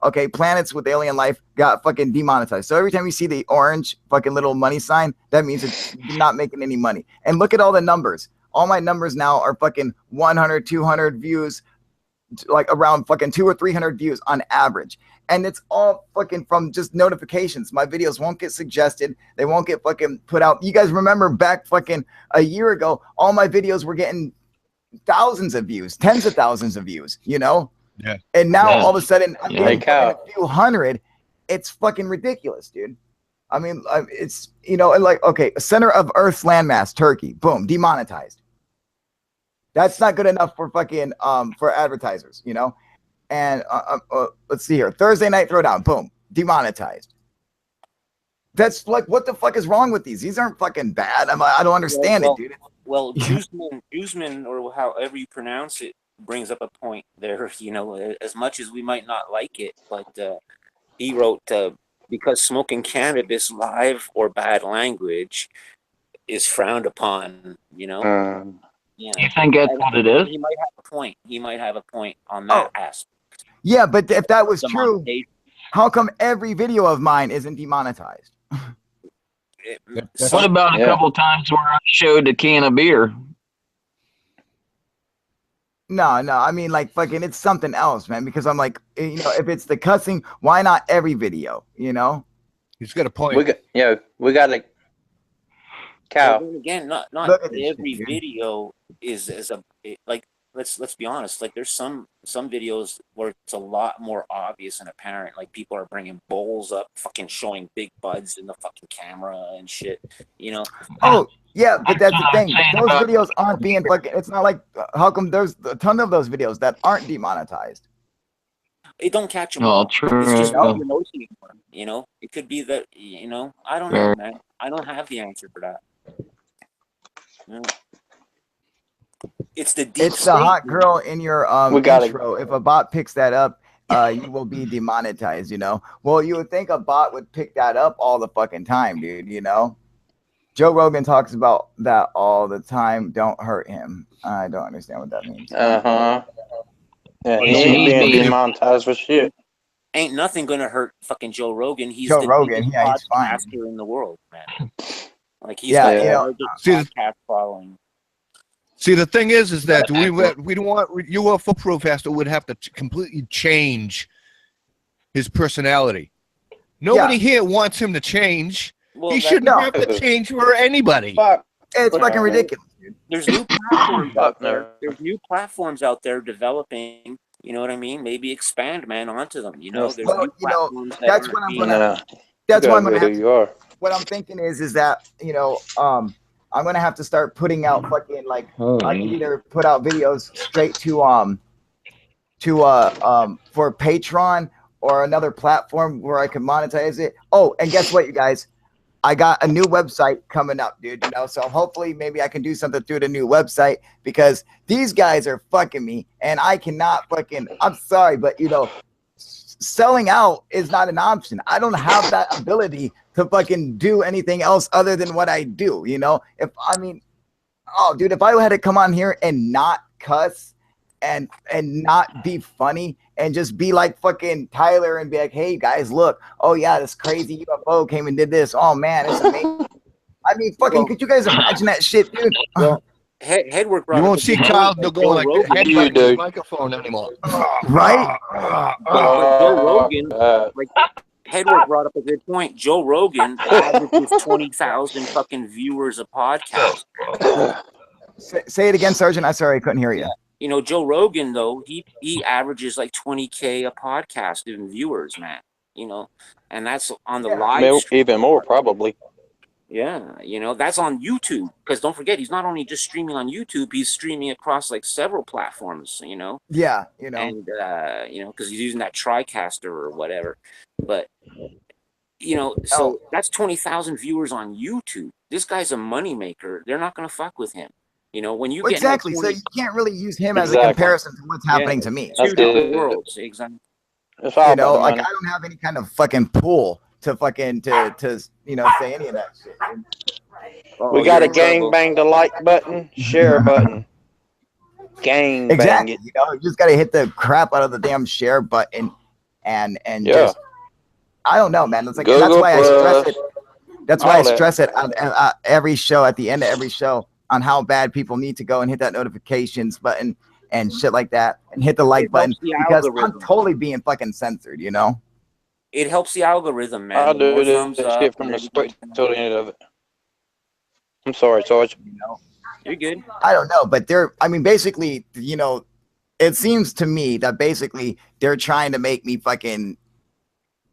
Okay, planets with alien life got fucking demonetized. So every time you see the orange fucking little money sign, that means it's not making any money. And look at all the numbers. All my numbers now are fucking 100, 200 views, like around fucking 200 or 300 views on average. And it's all fucking from just notifications. My videos won't get suggested. They won't get fucking put out. You guys remember back fucking a year ago, all my videos were getting thousands of views, tens of thousands of views, Yeah. And now all of a sudden I'm getting a few hundred. It's fucking ridiculous, dude. I mean, it's, and like, okay, center of Earth's landmass, Turkey, boom, demonetized. That's not good enough for fucking, for advertisers, And let's see here. Thursday Night Throwdown, boom, demonetized. That's like, what the fuck is wrong with these? These aren't fucking bad. I don't understand it, dude. Well, Guzman, or however you pronounce it, brings up a point there. As much as we might not like it, but he wrote, because smoking cannabis live or bad language is frowned upon, Yeah. You think that's what it is? He might have a point. He might have a point on that aspect. Yeah, but if that was The true, monetization. how come every video of mine isn't demonetized? What about a couple times where I showed a can of beer? No, I mean, like, fucking, it's something else, man. Because I'm like, you know, if it's the cussing, why not every video? You know, he's got a point. We got a cow. Well, then again, not Look at this every shit, dude. video is like, let's be honest. Like, there's some videos where it's a lot more obvious and apparent. Like, people are bringing bowls up, fucking showing big buds in the fucking camera and shit. You know. Oh yeah, but that's the thing. saying Those about- videos aren't being fucking. It's not like how come there's a ton of those videos that aren't demonetized. It don't catch them Oh, all. true. It's just what you're noticing. You know, it could be that, you know, I don't know, man. I don't have the answer for that. Yeah. It's the deep It's the hot girl in your intro. If a bot picks that up, you will be demonetized. You know. Well, you would think a bot would pick that up all the fucking time, dude. You know. Joe Rogan talks about that all the time. Don't hurt him. I don't understand what that means. Yeah, he He's ain't being being- demonetized for shit. Ain't nothing gonna hurt fucking Joe Rogan. He's Joe the Rogan, biggest yeah, he's fine. podcaster in the world, man. Like, he's Yeah, got the yeah. largest See, podcast following. See, the thing is that we don't want UFO Proof would have to completely change his personality. Nobody here wants him to change. Well, He that- shouldn't No. have to change for anybody. Fuck. It's fucking ridiculous, dude. There's new platforms out Fuck no. there. There's new platforms out there developing. You know what I mean? Maybe expand, man, onto them. You know, there's Well, new you know, platforms that that's aren't what I'm being- gonna- No, That's you why I'm gotta gonna be have who you are. what I'm thinking is that, you know, I'm gonna have to start putting out fucking like I can either put out videos straight to for Patreon or another platform where I can monetize it. Oh, and guess what, you guys? I got a new website coming up, dude. You know, so hopefully maybe I can do something through the new website because these guys are fucking me and I cannot fucking, I'm sorry, but you know, selling out is not an option. I don't have that ability to fucking do anything else other than what I do. You know, if dude, if I had to come on here and not cuss and not be funny and just be like fucking Tyler and be like, hey guys, look, oh yeah, this crazy UFO came and did this. Oh man, it's amazing. I mean, fucking, could you guys imagine that shit, dude? Well, Headwork brought You up won't a see good Kyle point, going like Joe Rogan- headbutting You the do. microphone anymore. Right? But Joe Rogan, God. like Headwork brought up a good point. Joe Rogan averages 20,000 fucking viewers a podcast. Say it again, Sergeant. I'm sorry, I couldn't hear you. You know, Joe Rogan though, he averages like 20K a podcast in viewers, man. You know, and that's on the live stream. Even more, probably. Yeah, you know, that's on YouTube. Because don't forget, he's not only just streaming on YouTube, he's streaming across like several platforms, you know. Yeah, you know. And you know, because he's using that TriCaster or whatever. But you know, so that's 20,000 viewers on YouTube. This guy's a moneymaker. They're not gonna fuck with him. You know, when you Well, get exactly. like So 20, you can't really use him as a Exactly. comparison to what's happening to me. That's two different good. worlds, exactly. It's all You about know, the like money. I don't have any kind of fucking pool to fucking to you know say any of that shit. We got a gang bang the like button, share button. Gang bang Exactly. it. You know, you just gotta hit the crap out of the damn share button and Yeah. just I don't know, man. It's like and that's Google why I stress Plus, it. That's why I all that. stress it on every show at the end of every show on how bad people need to go and hit that notifications button and shit like that and hit the like It button helps the because algorithm. I'm totally being fucking censored, you know? It helps the algorithm, man. I'll The do more this thumbs up shit from and the start everything. till the end of it. I'm sorry, Sarge. You know? You're good. I don't know, but I mean, basically, you know, it seems to me that basically they're trying to make me fucking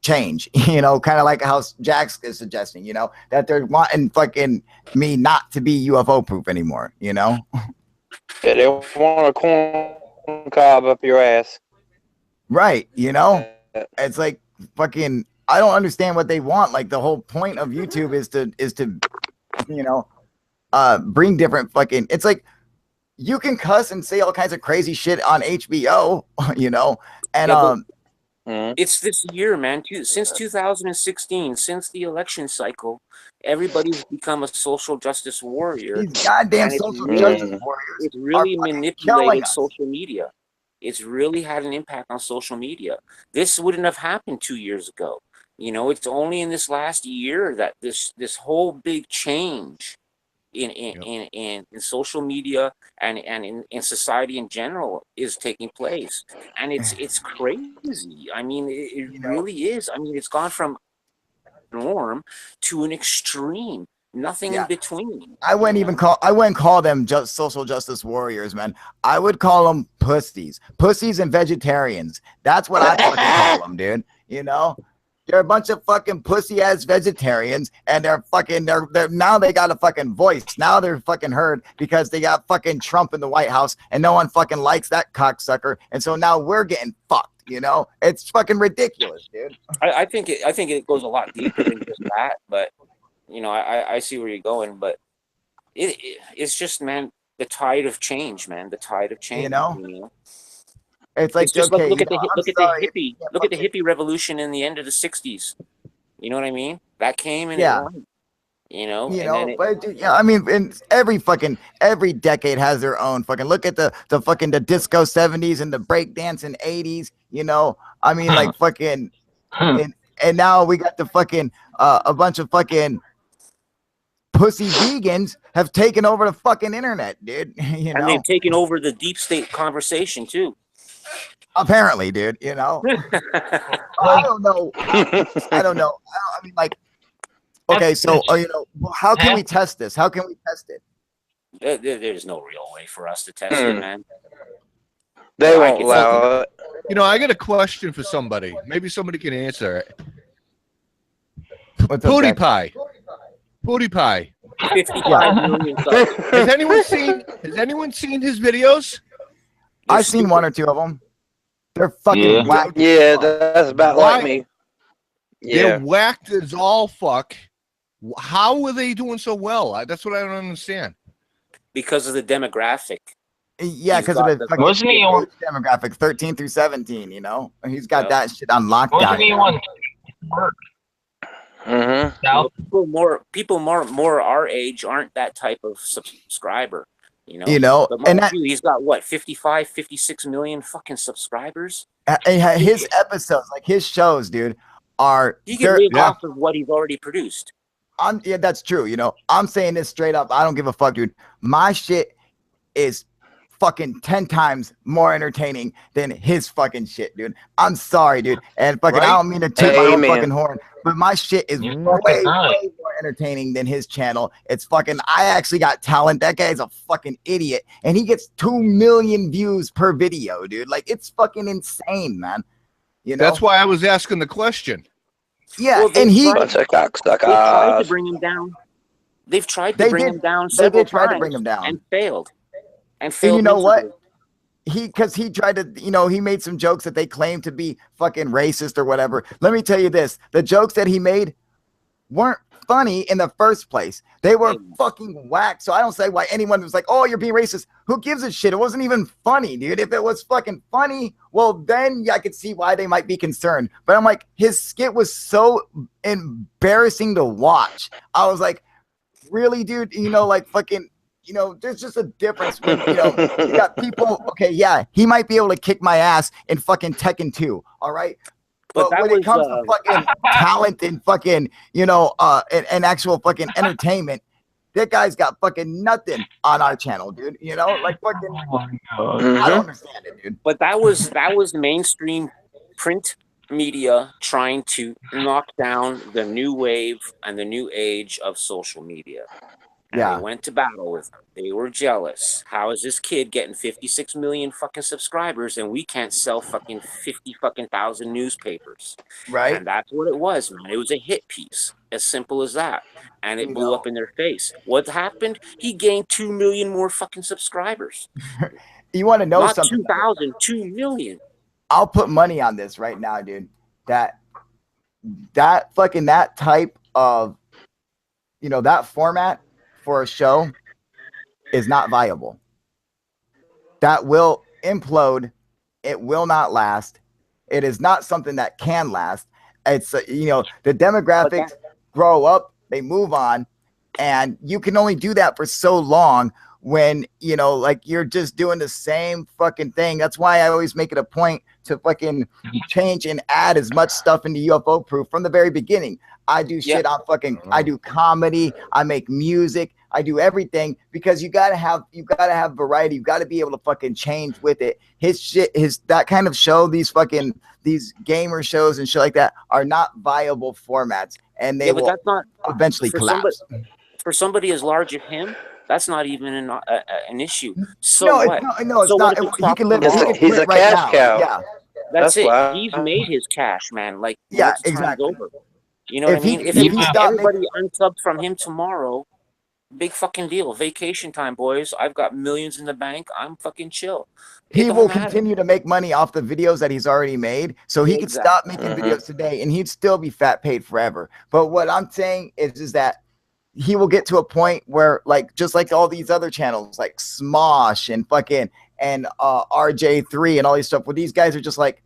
change, you know, kind of like how Jax is suggesting, you know, that they're wanting fucking me not to be UFO proof anymore, you know? Yeah, they want a corn cob up your ass. Right, you know? It's like fucking I don't understand what they want. Like the whole point of YouTube is to you know bring different fucking it's like you can cuss and say all kinds of crazy shit on HBO, you know, and Yeah, It's this year, man. Since 2016, since the election cycle, everybody's become a social justice warrior, These goddamn and social justice warriors it's are really fucking killing manipulated us. social media. It's really had an impact on social media. This wouldn't have happened 2 years ago. You know, it's only in this last year that this whole big change in social media and in society in general is taking place, and it's crazy. I mean, it You know, really is. I mean, it's gone from norm to an extreme, nothing in yeah. between. I wouldn't call them just social justice warriors, man. I would call them pussies and vegetarians. That's what I fucking call them, dude. You know, they're a bunch of fucking pussy ass vegetarians, and they're now they got a fucking voice. Now they're fucking heard because they got fucking Trump in the White House, and no one fucking likes that cocksucker. And so now we're getting fucked. You know, it's fucking ridiculous, dude. I think it goes a lot deeper than just that, but you know, I see where you're going, but it's just, man, the tide of change, man, the tide of change. You know, you know? it's like, It's just okay, like look you at know, the hippie revolution in the end of the 60s. You know what I mean? That came and it yeah. went. You know, You and know, then but dude, yeah, I mean, in every decade has their own fucking. Look at the fucking the disco 70s and the breakdancing 80s. You know, I mean, like fucking, and now we got the fucking a bunch of fucking pussy vegans have taken over the fucking internet, dude. You and know, they've taken over the deep state conversation too. apparently, dude. You know, I don't know. I don't know. I mean, like, okay, so you know, how can we test this? How can we test it? There's no real way for us to test it, man. They won't allow it. You know, I got a question for somebody. Maybe somebody can answer it. What's up, Hoodie Jack? pie. Hoodie pie. 55 million subs. Has anyone seen his videos? I've seen one or two of them. They're fucking whack. Yeah, that's about like me. They're Yeah. whacked as all fuck. How are they doing so well? That's what I don't understand. Because of the demographic. Yeah, He's because of got the the- Wasn't he on? age demographic, 13 through 17. You know, he's got Yeah. that shit on lockdown. Wasn't he you know? on? South? People more our age aren't that type of subscriber, you know. You know, but and mind that, you, he's got what 55, 56 million fucking subscribers. his episodes, like his shows, dude, are He can live yeah. off of what he's already produced. yeah, that's true. You know, I'm saying this straight up. I don't give a fuck, dude. My shit is fucking 10 times more entertaining than his fucking shit, dude. I'm sorry, dude. And fucking, I don't mean to toot my own Amen. fucking horn, but my shit is way more entertaining than his channel. It's fucking, I actually got talent. That guy's a fucking idiot. And he gets 2 million views per video, dude. Like, it's fucking insane, man. You know? That's why I was asking the question. Yeah, Well, and he, Bunch of They've tried to cocksuckers. bring him down. They've tried to They bring did- him down they several did try to times bring him down. and failed. And you know miserably. what? Because he tried to, you know, he made some jokes that they claimed to be fucking racist or whatever. Let me tell you this: the jokes that he made weren't funny in the first place. They were fucking whack. So I don't say why anyone was like, "Oh, you're being racist." Who gives a shit? It wasn't even funny, dude. If it was fucking funny, well, then I could see why they might be concerned. But I'm like, his skit was so embarrassing to watch. I was like, really, dude? You know, like fucking. You know, there's just a difference when, you know, you got people, okay, yeah, he might be able to kick my ass in fucking Tekken 2, all right? But that when it was, comes to fucking talent and fucking, you know, and actual fucking entertainment, that guy's got fucking nothing on our channel, dude. You know, like fucking, I don't understand it, dude. But that was mainstream print media trying to knock down the new wave and the new age of social media. And Yeah. they went to battle with him. They were jealous. How is this kid getting 56 million fucking subscribers and we can't sell fucking 50 fucking thousand newspapers? Right. And that's what it was, man. It was a hit piece. As simple as that. And it You blew know. up in their face. What happened? He gained 2 million more fucking subscribers. You want to know Not something? 2,000, 2 million. I'll put money on this right now, dude. That fucking, that type of, you know, that format for a show is not viable. That will implode. It will not last. It is not something that can last. It's you know, the demographics grow up, they move on, and you can only do that for so long when, you know, like you're just doing the same fucking thing. That's why I always make it a point to fucking change and add as much stuff into UFO Proof from the very beginning. I do shit on fucking, I do comedy, I make music, I do everything, because you gotta have variety. You gotta be able to fucking change with it. His shit, that kind of show, these gamer shows and shit like that are not viable formats, and they will that's not eventually collapse. For somebody as large as him, that's not even an issue. So no, what? No, it's so not. He can live. He's a cash cow. Yeah, that's it. why. He's made his cash, man. Like, yeah, once time's exactly. over. You know what I mean? If everybody unsubbed from him tomorrow, big fucking deal. Vacation time, boys. I've got millions in the bank. I'm fucking chill. He will continue to make money off the videos that he's already made. So he could stop making videos today and he'd still be fat paid forever. But what I'm saying is that he will get to a point where, like, just like all these other channels like Smosh and fucking and RJ3 and all these stuff, where these guys are just like,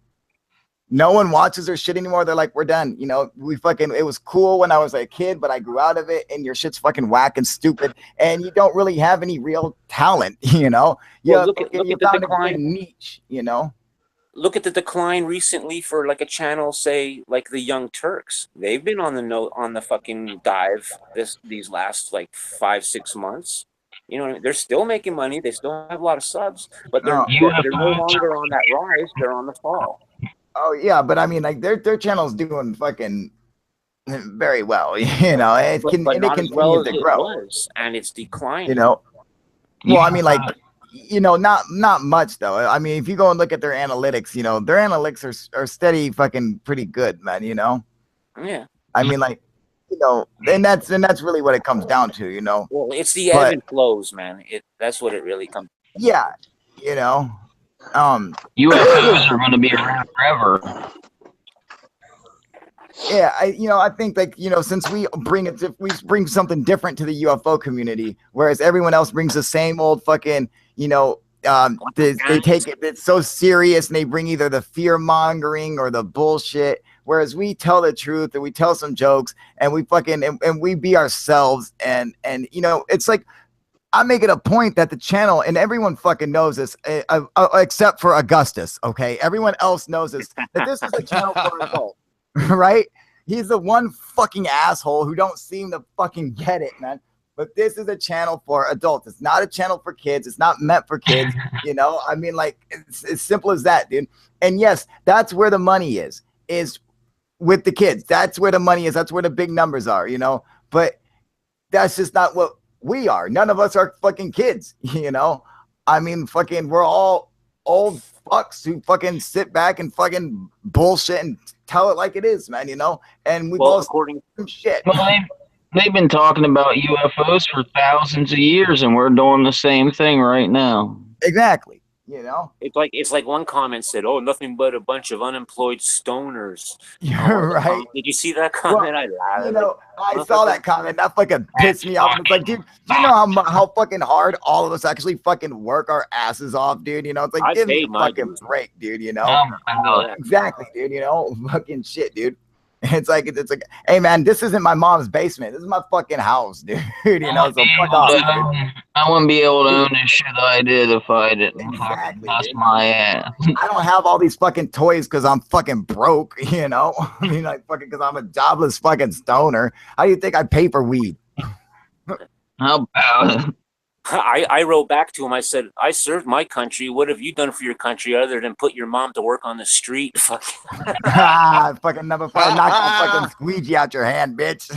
no one watches their shit anymore. They're like, we're done. You know, it was cool when I was a kid, but I grew out of it, and your shit's fucking whack and stupid, and you don't really have any real talent, you know? Well, look at the decline. Niche, you know? Look at the decline recently for like a channel, say like the Young Turks. They've been on the fucking dive these last like 5-6 months. You know, they're still making money. They still have a lot of subs, but they're no longer on that rise. They're on the fall. Oh yeah, but I mean, like their channel's doing fucking very well, you know. It continues to grow, and it's declining. You know, well, I mean, like, you know, not much though. I mean, if you go and look at their analytics, you know, their analytics are steady, fucking pretty good, man. You know. Yeah. I mean, like, you know, and that's really what it comes down to, you know. Well, it's the ebb and flows, man. That's what it really comes. Yeah, you know. UFOs are going to be around forever. Yeah, I think, like, you know, since we bring something different to the UFO community, whereas everyone else brings the same old fucking, you know, they take it, it's so serious, and they bring either the fear mongering or the bullshit, whereas we tell the truth and we tell some jokes and we fucking and we be ourselves, and you know, it's like, I make it a point that the channel, and everyone fucking knows this, except for Augustus, okay? Everyone else knows this, that this is a channel for adults, right? He's the one fucking asshole who don't seem to fucking get it, man. But this is a channel for adults. It's not a channel for kids. It's not meant for kids, you know? I mean, like, it's as simple as that, dude. And yes, that's where the money is with the kids. That's where the money is. That's where the big numbers are, you know? But that's just not what we are. None of us are fucking kids, you know? I mean, fucking, we're all old fucks who fucking sit back and fucking bullshit and tell it like it is, man, you know? And we've all seen some shit. Well, they've been talking about UFOs for thousands of years, and we're doing the same thing right now. Exactly. You know, it's like one comment said, "Oh, nothing but a bunch of unemployed stoners." You're right. Did you see that comment? Well, I know, I saw that comment. That fucking pissed me off. It's like, dude, do you know how fucking hard all of us actually fucking work our asses off, dude? You know, it's like, give me a fucking break, dude. You know, exactly, dude. You know, fucking shit, dude. It's like, hey man, this isn't my mom's basement. This is my fucking house, dude. You know, so fuck off, dude. I wouldn't be able to own the shit I did if I didn't. Exactly, bust my ass. I don't have all these fucking toys because I'm fucking broke, you know? I mean, like, fucking because I'm a jobless fucking stoner. How do you think I pay for weed? How about it? I wrote back to him. I said, I served my country. What have you done for your country other than put your mom to work on the street? Fucking number 5, knock the fucking squeegee out your hand, bitch.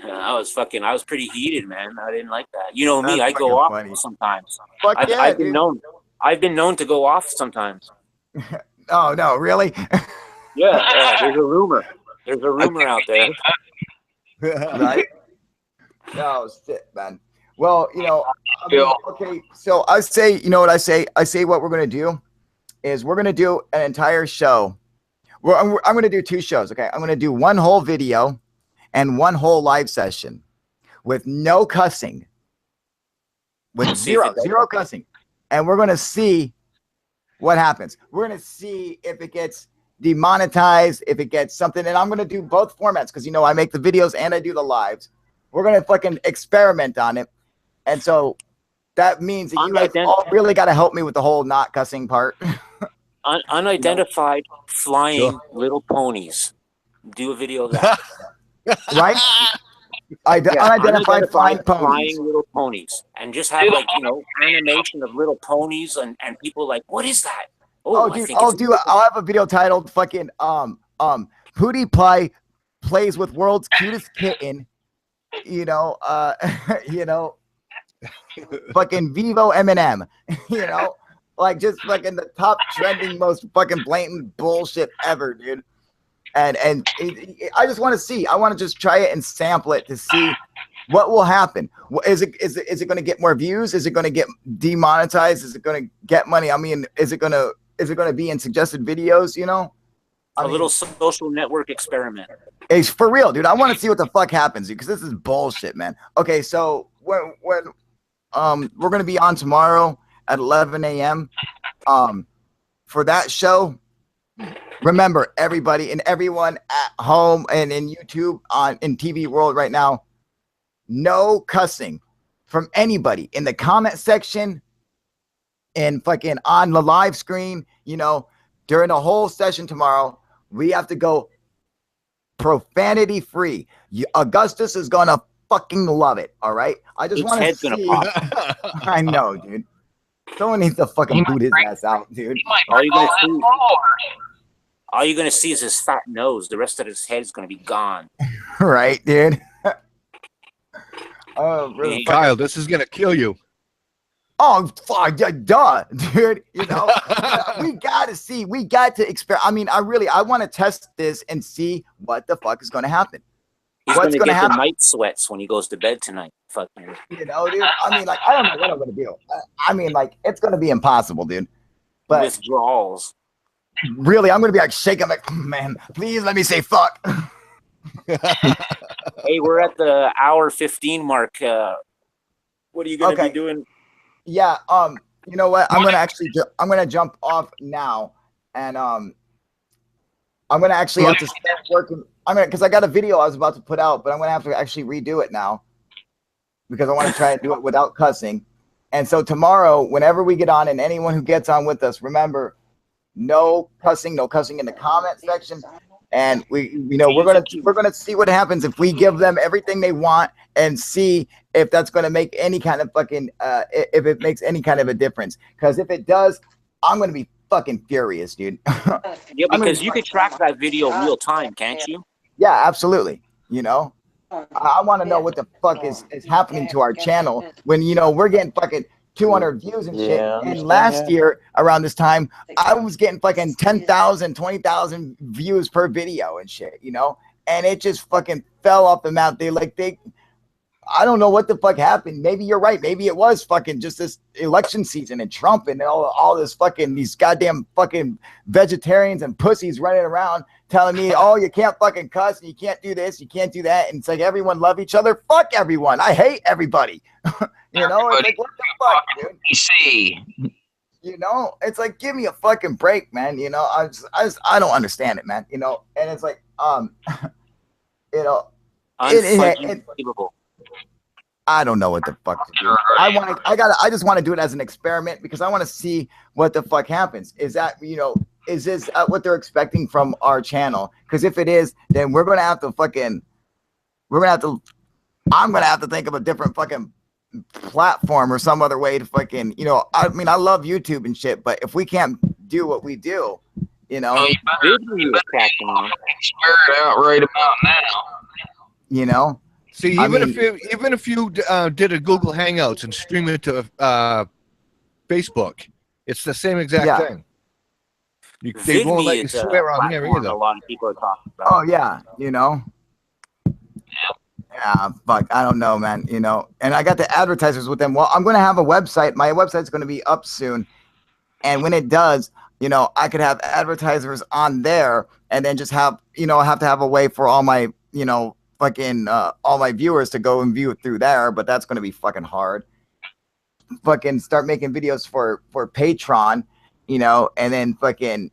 I was pretty heated, man. I didn't like that. You know me, I go off sometimes. I've been known to go off sometimes. Oh no, really? Yeah, there's a rumor. There's a rumor out there. Right? Oh shit, man. Well, you know, okay, so I say, you know what I say? I say what we're going to do is we're going to do an entire show. I'm going to do 2 shows, okay? I'm going to do one whole video and one whole live session with no cussing, with zero cussing. And we're going to see what happens. We're going to see if it gets demonetized, if it gets something. And I'm going to do both formats because, you know, I make the videos and I do the lives. We're going to fucking experiment on it. And so that means that you guys all really got to help me with the whole not cussing part. Unidentified flying little ponies. Do a video of that. Right? Unidentified flying ponies. Little ponies. And just have, like, you know, animation of little ponies and people like, what is that? Oh, dude, I'll have a video titled fucking Hoodie plays with world's cutest kitten. You know, you know, fucking Vivo Eminem, you know, like just fucking the top trending, most fucking blatant bullshit ever, dude. And I just want to see. I want to just try it and sample it to see what will happen. Is it going to get more views? Is it going to get demonetized? Is it going to get money? I mean, is it going to be in suggested videos? You know, a little social network experiment. It's for real, dude. I want to see what the fuck happens, because this is bullshit, man. Okay, so when we're going to be on tomorrow at 11 a.m. For that show. Remember, everybody and everyone at home and in YouTube in TV world right now, no cussing from anybody in the comment section and fucking on the live screen. You know, during the whole session tomorrow, we have to go profanity free. Augustus is gonna fucking love it. All right, I just want to see. I know, dude. Someone needs to fucking boot his ass out, dude. All you're gonna see is his fat nose. The rest of his head is gonna be gone. Right, dude. Oh, really? Kyle, this is gonna kill you. Oh, fuck, duh, dude. You know, we got to experiment. I mean, I want to test this and see what the fuck is gonna happen. He's gonna get the night sweats when he goes to bed tonight. Fuck you. You know, dude. I mean, like, I don't know what I'm gonna do. I mean, like, it's gonna be impossible, dude. But withdrawals. Really, I'm gonna be like shaking, like, man, please let me say fuck. Hey, we're at the hour 15 mark. What are you gonna be doing? Yeah, you know what? I'm gonna jump off now, and I'm gonna actually have to start working. Because I got a video I was about to put out, but I'm gonna have to actually redo it now because I want to try and do it without cussing. And so tomorrow, whenever we get on, and anyone who gets on with us, remember, no cussing in the comment section. And we're gonna see what happens if we give them everything they want and see if that's gonna make any kind of fucking if it makes any kind of a difference. Because if it does, I'm gonna be fucking furious, dude. Yeah, because you can track that video real time, can't you? Yeah, absolutely. You know, I want to know what the fuck is happening to our channel when, you know, we're getting fucking 200 views and shit. And last year around this time, I was getting fucking 10,000, 20,000 views per video and shit, you know, and it just fucking fell off the map. I don't know what the fuck happened. Maybe you're right. Maybe it was fucking just this election season and Trump and all this fucking, these goddamn fucking vegetarians and pussies running around telling me, oh, you can't fucking cuss and you can't do this, you can't do that. And it's like, everyone love each other. Fuck everyone. I hate everybody. You know, it's like, what the fuck, dude? You know, it's like, give me a fucking break, man. You know, I don't understand it, man. You know, and it's like, you know, I don't know what the fuck to do. I just want to do it as an experiment because I want to see what the fuck happens. Is that, you know, is this what they're expecting from our channel? Because if it is, then I'm gonna have to think of a different fucking platform or some other way to fucking, you know, I mean, I love YouTube and shit, but if we can't do what we do, you know, you better swear it out right about now. You know, see, even if you did a Google Hangouts and stream it to Facebook, it's the same exact thing. They won't let you swear on here either. A lot of people are talking about. Oh yeah, you know. Yeah, fuck, I don't know, man. You know, and I got the advertisers with them. Well, I'm going to have a website. My website's going to be up soon. And when it does, you know, I could have advertisers on there and then just have, you know, have to have a way for all my, you know, fucking all my viewers to go and view it through there. But that's going to be fucking hard. Fucking start making videos for Patreon you know, and then fucking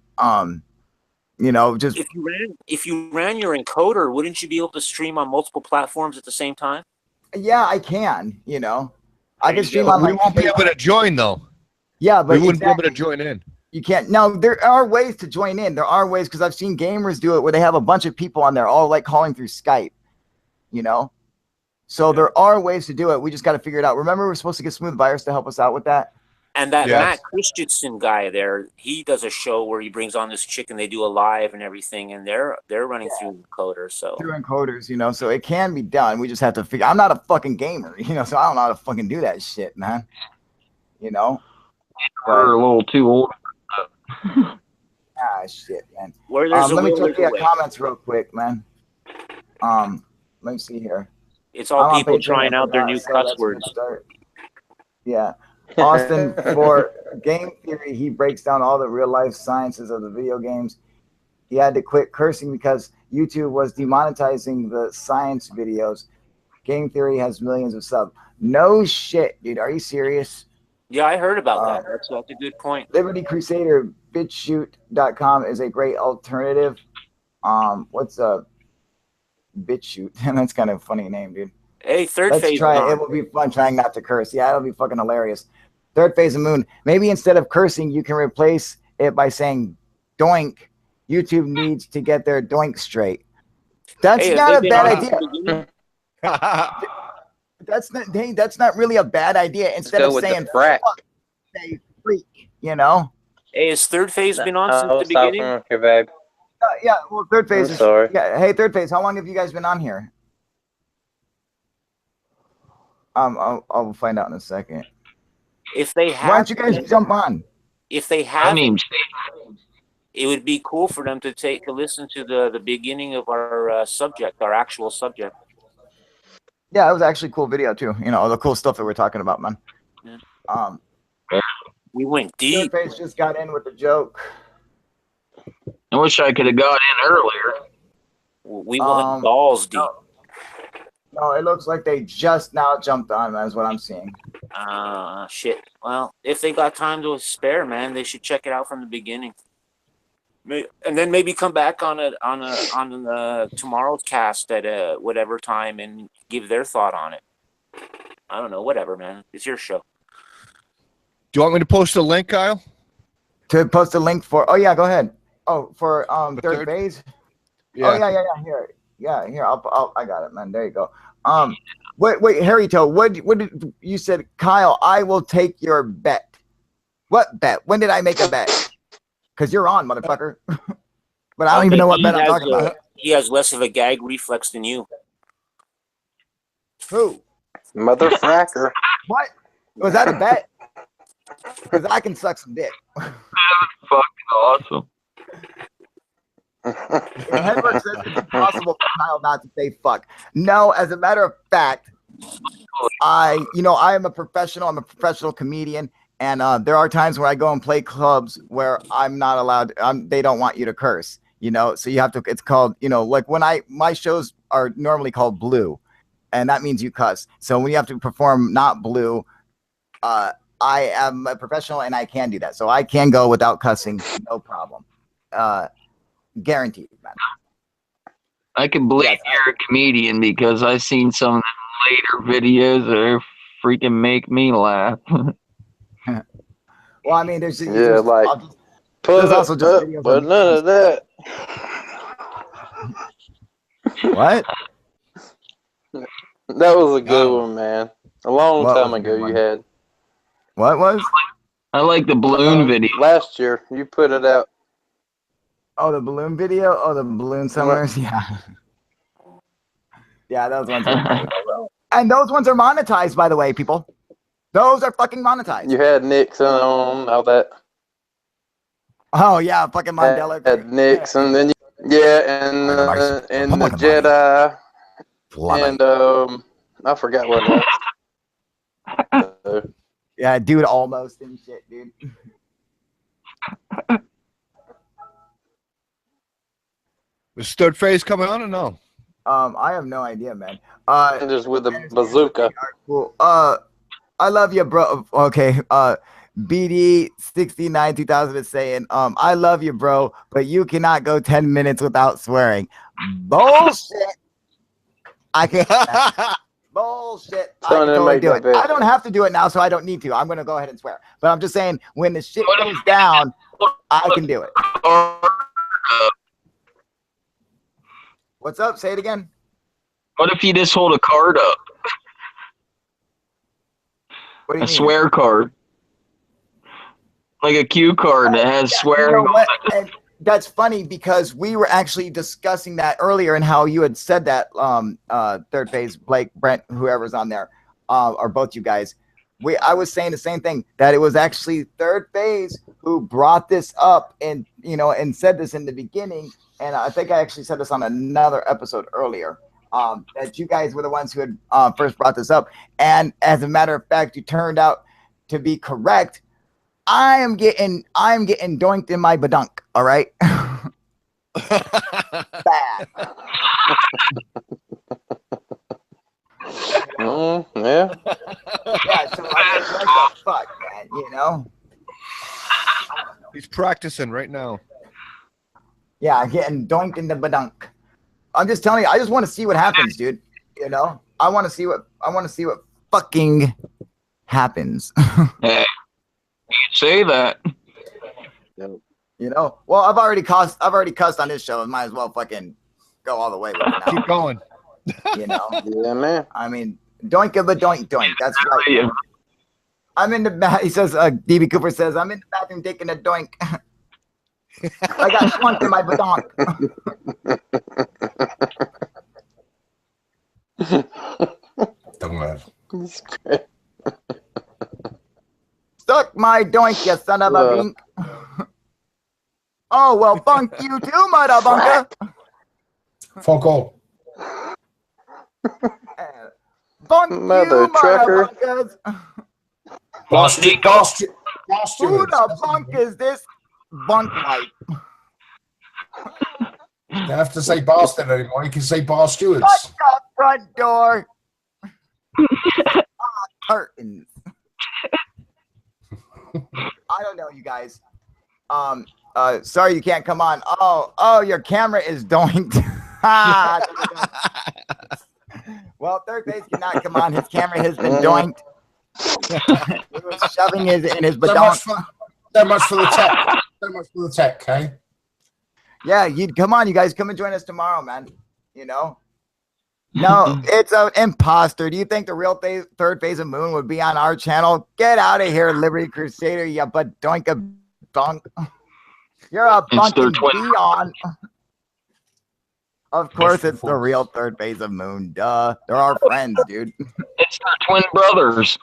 you know, just if you ran your encoder, wouldn't you be able to stream on multiple platforms at the same time? yeah, I can, you know, I can stream But on we like won't be able to join though. yeah, but we wouldn't be able to join in. You can't. No, there are ways to join in. There are ways because I've seen gamers do it where they have a bunch of people on there all like calling through Skype, you know. So there are ways to do it. We just got to figure it out. Remember, we're supposed to get Smooth Virus to help us out with that. And that Matt Christensen guy there, he does a show where he brings on this chick and they do a live and everything, and they're running through encoders. So through encoders, you know, so it can be done. We just have to figure. I'm not a fucking gamer, you know, so I don't know how to fucking do that shit, man. You know, we're a little too old. Shit, man. Let me check the comments real quick, man. Let me see here. It's all people trying out their new cuss words. Yeah. Austin, for game theory, he breaks down all the real life sciences of the video games. He had to quit cursing because YouTube was demonetizing the science videos. Game theory has millions of subs. No shit, dude. Are you serious? Yeah, I heard about that. That's a good point. Liberty Crusader, BitChute.com is a great alternative. What's a BitChute? That's kind of a funny name, dude. Hey, Let's try it. It will be fun trying not to curse. Yeah, it'll be fucking hilarious. Third phase of moon. Maybe instead of cursing, you can replace it by saying doink. YouTube needs to get their doink straight. That's not a bad idea. That's not really a bad idea. Instead of saying fuck, say freak, you know? Hey, has third phase been on since the beginning? Okay, babe. Yeah, well, third phase. Sorry. Yeah, hey, third phase. How long have you guys been on here? I'll find out in a second. If they have, why don't you guys jump on? If they have, it would be cool for them to listen to the beginning of our subject, our actual subject. Yeah, it was actually a cool video too. You know, the cool stuff that we're talking about, man. Yeah. We went deep. Third phase just got in with the joke. I wish I could have got in earlier. We went balls deep. No, it looks like they just now jumped on, man, is what I'm seeing. Shit. Well, if they got time to spare, man, they should check it out from the beginning. And then maybe come back on tomorrow's cast at whatever time and give their thought on it. I don't know, whatever, man. It's your show. Do you want me to post a link, Kyle? To post a link for? Oh yeah, go ahead. Oh, for third phase. Yeah. Oh yeah. Here. Yeah, here. I got it, man. There you go. Wait, Harry Toe. What did you said, Kyle? I will take your bet. What bet? When did I make a bet? Because you're on, motherfucker. But I don't even know what bet I'm talking about. He has less of a gag reflex than you. Who? Motherfracker. What? Was that a bet? Because I can suck some dick. That's fucking awesome. Hedberg says it's impossible for Kyle not to say fuck. No, as a matter of fact, I am a professional. I'm a professional comedian, and there are times where I go and play clubs where I'm not allowed. They don't want you to curse. You know, so you have to. It's called, like when my shows are normally called blue, and that means you cuss. So when you have to perform not blue, I am a professional and I can do that. So I can go without cussing, no problem. Guaranteed, man. I can believe you're a comedian because I've seen some of the later videos that are freaking make me laugh. Well, I mean, there's also just videos but none of that. What? That was a good one, man. A long time ago you had. What was? I like the balloon video. Last year, you put it out. Oh, the balloon video? Oh, the balloon summers? Yeah. Yeah, those ones are great. And those ones are monetized, by the way, people. Those are fucking monetized. You had Nixon on, all that. Oh, yeah, fucking Mandela. Had Nixon, then and the Jedi. And I forgot what else. Yeah, dude, almost and shit, dude. Is third phase coming on or no? I have no idea, man. Just with a bazooka. Cool. I love you, bro. Okay. BD69 2000 is saying, I love you, bro, but you cannot go 10 minutes without swearing. Bullshit. I can't. Bullshit. I can totally do it. I don't have to do it now, so I don't need to. I'm going to go ahead and swear. But I'm just saying, when the shit goes down, I can do it. What's up? Say it again. What if you just hold a card up? What do you mean? Swear card. Like a cue card that has swearing. You know what? And that's funny because we were actually discussing that earlier and how you had said that, third phase, Blake, Brent, whoever's on there, or both you guys. I was saying the same thing, that it was actually third phase who brought this up and, you know, and said this in the beginning. And I think I actually said this on another episode earlier, that you guys were the ones who had first brought this up. And as a matter of fact, you turned out to be correct. I'm getting doinked in my badunk. All right. Bad. Yeah. Yeah. So I was like, what the fuck, man? You know. He's practicing right now. Yeah, I'm getting doinked in the badunk. I'm just telling you. I just want to see what happens, dude. You know. I want to see what fucking happens. Hey, you can say that. You know, well, I've already cussed on this show. I might as well fucking go all the way with it now. Keep going. You know, Yeah, man. I mean, doink of a doink. That's right. I'm in the bath. He says, DB Cooper says, I'm in the bathroom taking a doink. I got schwunk in my badonk. Don't laugh. Suck my doink, you son of a bink. Oh, well, funk you too, mother bunker. Funko. Funk Mother you, trucker. mother Boss, Who the bunk is this bunk like? You don't have to say Boston anymore. You can say bar stewards. Shut the front door. Curtains. I don't know, you guys. Sorry you can't come on. Oh, your camera is doinked. Well, third base cannot come on. His camera has been doinked. He was shoving his in his badonk. So much for the tech. So much for the tech, okay? Yeah, you'd come on, you guys. Come and join us tomorrow, man. You know? No, it's an imposter. Do you think the real third phase of Moon would be on our channel? Get out of here, Liberty Crusader, you badoinka bunk. You're a bunking peon. Of course, it's the real third phase of Moon. Duh. They're our friends, dude. It's their twin brothers.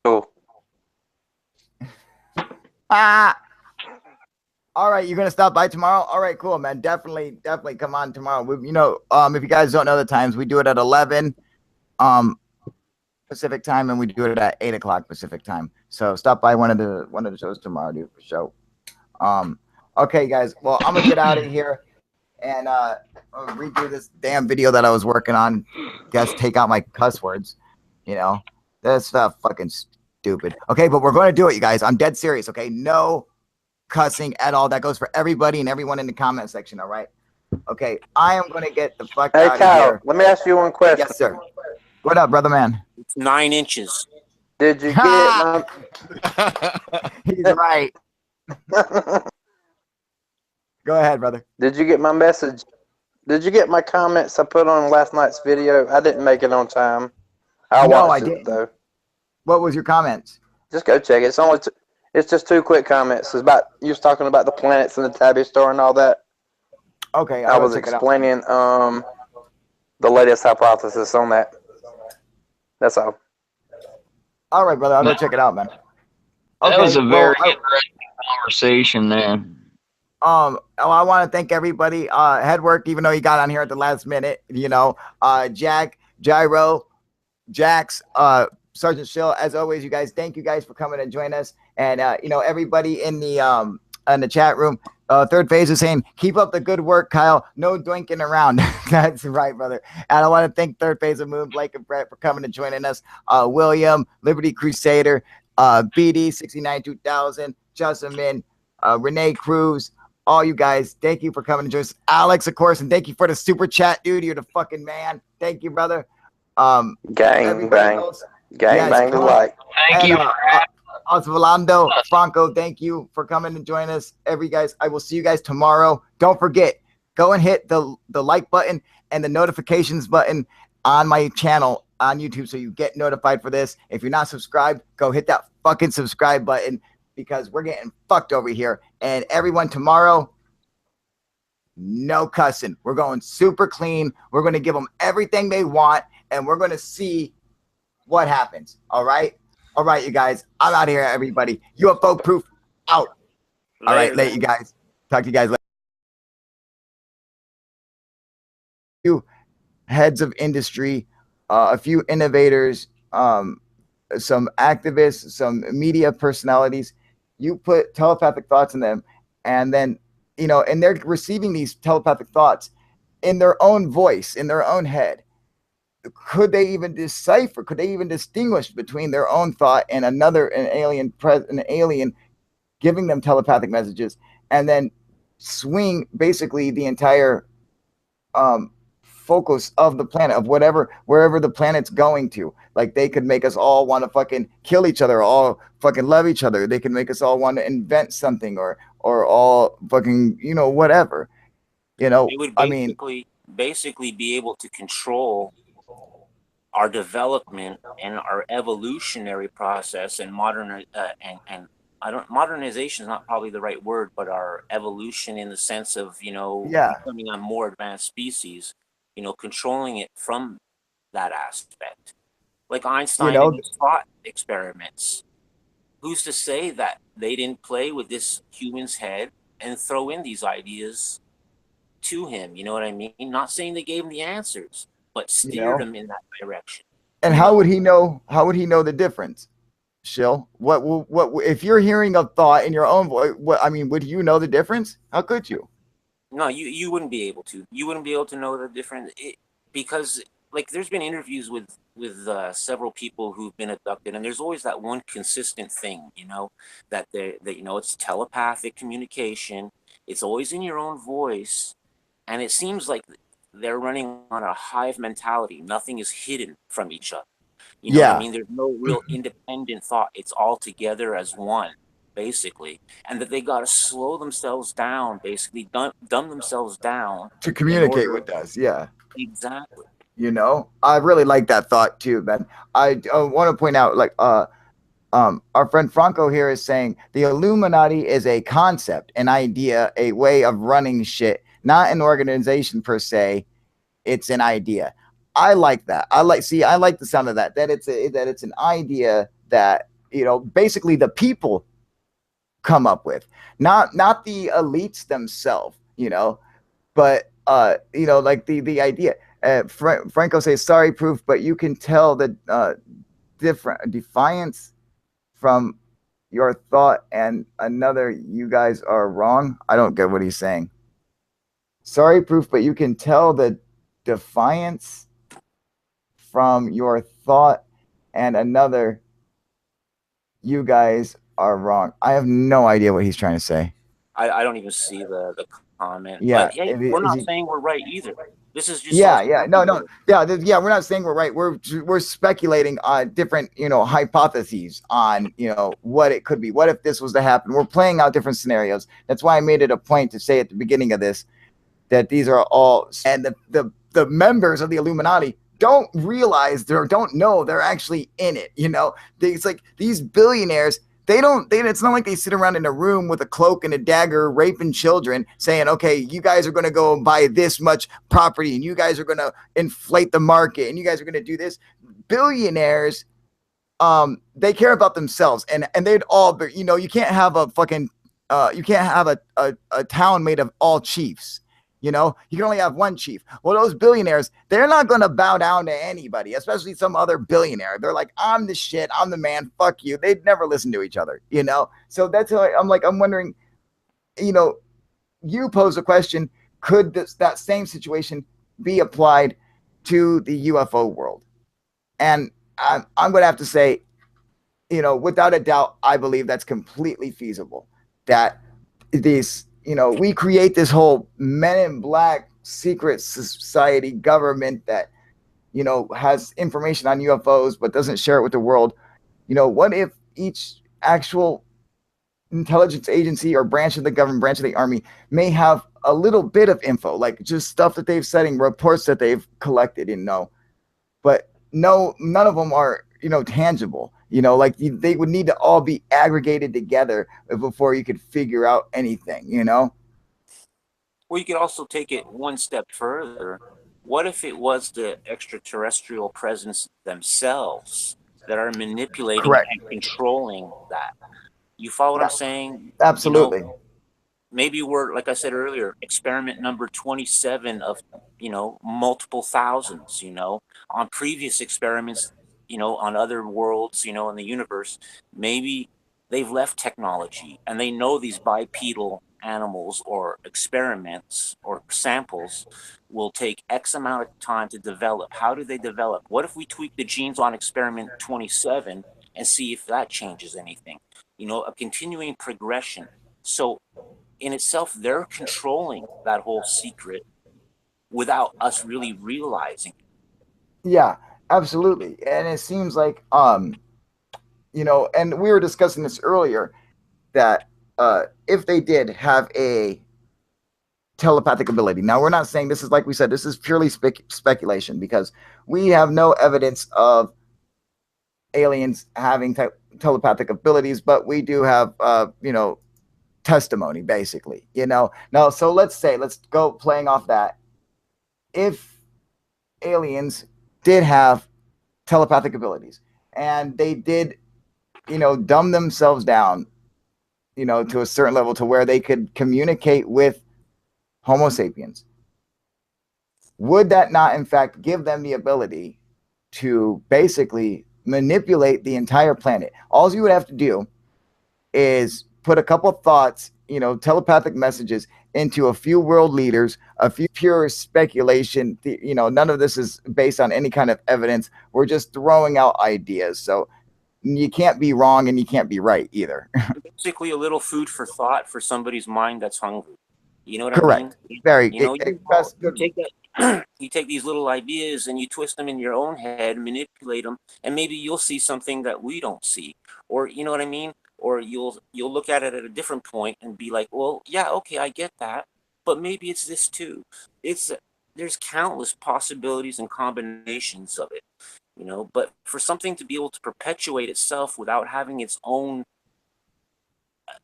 Cool. All right, you're gonna stop by tomorrow. All right, cool, man. Definitely come on tomorrow. You know, if you guys don't know the times, we do it at 11 Pacific time, and we do it at 8 o'clock Pacific time. So stop by one of the shows tomorrow, dude, for sure. Okay, guys. Well, I'm gonna get out of here and redo this damn video that I was working on. Guess take out my cuss words. You know, that's fucking stupid. Okay, but we're going to do it, you guys. I'm dead serious. Okay, no cussing at all. That goes for everybody and everyone in the comment section. All right. Okay, I am going to get the fuck out of here. Let me ask you one question. Yes, sir. What up, brother man? It's 9 inches. Did you get my... He's right. Go ahead, brother. Did you get my message? Did you get my comments I put on last night's video? I didn't make it on time. I watched it though. What was your comments? Just go check it. It's just 2 quick comments. It's about you was talking about the planets and the Tabby star and all that. Okay, I was explaining the latest hypothesis on that. That's all. All right, brother. I'll go check it out, man. Okay, that was a very interesting conversation, man. I want to thank everybody. Headwork, even though he got on here at the last minute, you know, Jack, Gyro, Jax, Sergeant Shill, as always, you guys, thank you guys for coming and joining us. And, you know, everybody in the chat room, Third phase is saying, keep up the good work, Kyle. No doinking around. That's right, brother. And I want to thank Third Phase of Moon, Blake and Brett for coming and joining us. William, Liberty Crusader, BD 69 2000, Justin Min, Renee Cruz, all you guys. Thank you for coming and joining us. Alex, of course, and thank you for the super chat, dude. You're the fucking man. Thank you, brother. Gang bang. Gang bang the light. Thank you for Osvaldo, Franco, thank you for coming and joining us. Guys, I will see you guys tomorrow. Don't forget, go and hit the like button and the notifications button on my channel on YouTube so you get notified for this. If you're not subscribed, go hit that fucking subscribe button because we're getting fucked over here. And everyone, tomorrow, no cussing. We're going super clean. We're going to give them everything they want, and we're going to see what happens. All right? All right, you guys. I'm out here, everybody. UFO Proof out. All right, late, you guys. Talk to you guys later. Few heads of industry, a few innovators, some activists, some media personalities. You put telepathic thoughts in them, and then, you know, and they're receiving these telepathic thoughts in their own voice, in their own head. Could they even decipher? Could they even distinguish between their own thought and an alien giving them telepathic messages, and then swing basically the entire focus of the planet, of wherever the planet's going to? Like, they could make us all want to fucking kill each other, all fucking love each other. They could make us all want to invent something, or all fucking, you know, whatever. You know, it would basically be able to control our development and our evolutionary process and modernization is not probably the right word, but our evolution in the sense of, you know, becoming a more advanced species, you know, controlling it from that aspect. Like Einstein and his thought experiments. Who's to say that they didn't play with this human's head and throw in these ideas to him? You know what I mean? Not saying they gave him the answers, but steered him in that direction. And how would he know? How would he know the difference? Shill, what if you're hearing a thought in your own voice? I mean, would you know the difference? How could you? No, you wouldn't be able to. You wouldn't be able to know the difference because, like, there's been interviews with several people who've been abducted, and there's always that one consistent thing, you know, that you know, it's telepathic communication. It's always in your own voice, and it seems like they're running on a hive mentality. Nothing is hidden from each other. You know what I mean? There's no real independent thought. It's all together as one, basically. And that they got to slow themselves down, basically dumb themselves down. To communicate with us, yeah. Exactly. You know? I really like that thought too, man. I want to point out, like, our friend Franco here is saying the Illuminati is a concept, an idea, a way of running shit. Not an organization per se, it's an idea. I like that. I like the sound of that. That it's an idea that, you know, basically the people come up with, not the elites themselves, you know, but you know, like the idea. Franco says, sorry, Proof, but you can tell the different defiance from your thought and another. You guys are wrong. I don't get what he's saying. Sorry, Proof, but you can tell the defiance from your thought and another. You guys are wrong. I have no idea what he's trying to say. I don't even see the comment. Yeah, but, hey, we're not saying we're right either. This is just we're not saying we're right. We're speculating on different, you know, hypotheses on, you know, what it could be. What if this was to happen? We're playing out different scenarios. That's why I made it a point to say at the beginning of this that these are all, and the members of the Illuminati don't realize don't know they're actually in it. You know, it's like these billionaires. It's not like they sit around in a room with a cloak and a dagger raping children saying, okay, you guys are going to go buy this much property and you guys are going to inflate the market and you guys are going to do this. Billionaires, they care about themselves, and they'd all, you know, you can't have a fucking, you can't have a town made of all chiefs. You know, you can only have one chief. Well, those billionaires, they're not going to bow down to anybody, especially some other billionaire. They're like, I'm the shit. I'm the man. Fuck you. They'd never listen to each other, you know? So that's how I'm wondering, you know, you pose a question: could that same situation be applied to the UFO world? And I'm going to have to say, without a doubt, I believe that's completely feasible. That these, we create this whole Men in Black secret society government that, has information on UFOs but doesn't share it with the world. What if each actual intelligence agency or branch of the government, branch of the army, may have a little bit of info, like just stuff that they've setting reports that they've collected, but no, none of them are, tangible, like they would need to all be aggregated together before you could figure out anything, Well, you could also take it one step further. What if it was the extraterrestrial presence themselves that are manipulating Correct. and controlling that? You follow what I'm saying? Absolutely. Maybe we're, like I said earlier, experiment number 27 of, multiple thousands, on previous experiments, on other worlds, in the universe. Maybe they've left technology and they know these bipedal animals or experiments or samples will take X amount of time to develop. How do they develop? What if we tweak the genes on experiment 27 and see if that changes anything? A continuing progression. So in itself, they're controlling that whole secret without us really realizing it. Yeah, absolutely. And it seems like, and we were discussing this earlier, that if they did have a telepathic ability. Now, we're not saying this is, like we said, this is purely speculation, because we have no evidence of aliens having telepathic abilities, but we do have, testimony, basically, Now, so let's go playing off that. If aliens did have telepathic abilities and they did, dumb themselves down, to a certain level to where they could communicate with Homo sapiens, would that not, in fact, give them the ability to basically manipulate the entire planet? All you would have to do is put a couple of thoughts, telepathic messages into a few world leaders, a few pure speculation. None of this is based on any kind of evidence. We're just throwing out ideas. So you can't be wrong and you can't be right either. Basically, a little food for thought for somebody's mind that's hungry. You know what Correct. I mean? Very. You take that. You take these little ideas and you twist them in your own head, manipulate them, and maybe you'll see something that we don't see, or you know what I mean? Or you'll look at it at a different point and be like, well, yeah, okay, I get that, but maybe it's this too. There's countless possibilities and combinations of it, But for something to be able to perpetuate itself without having its own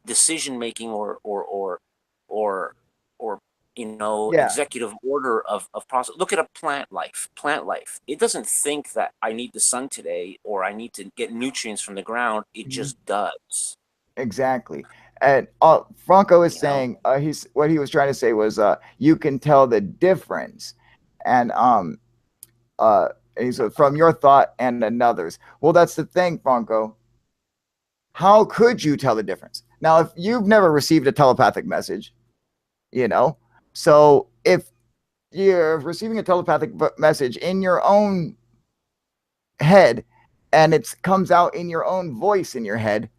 decision making or Yeah. executive order of process. Look at a plant life. It doesn't think that I need the sun today or I need to get nutrients from the ground. It just does. Exactly. And Franco is saying, what he was trying to say was, you can tell the difference, and so from your thought and another's. Well, that's the thing, Franco. How could you tell the difference? Now, if you've never received a telepathic message, so if you're receiving a telepathic message in your own head and it comes out in your own voice in your head,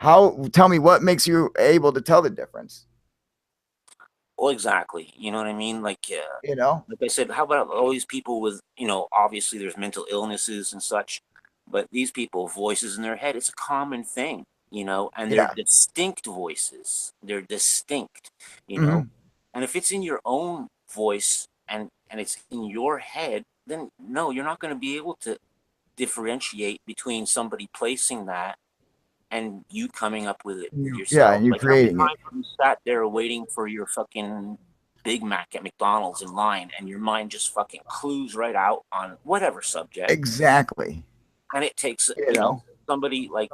tell me what makes you able to tell the difference? Well, exactly. You know what I mean? Like, Like I said, how about all these people with, obviously there's mental illnesses and such, but these people, voices in their head, it's a common thing, and they're distinct voices. They're distinct, and if it's in your own voice and it's in your head, then no, you're not going to be able to differentiate between somebody placing that and you coming up with it yourself. Yeah, and you like creating it. You sat there waiting for your fucking Big Mac at McDonald's in line, and your mind just fucking clues right out on whatever subject. Exactly. And it takes, somebody like,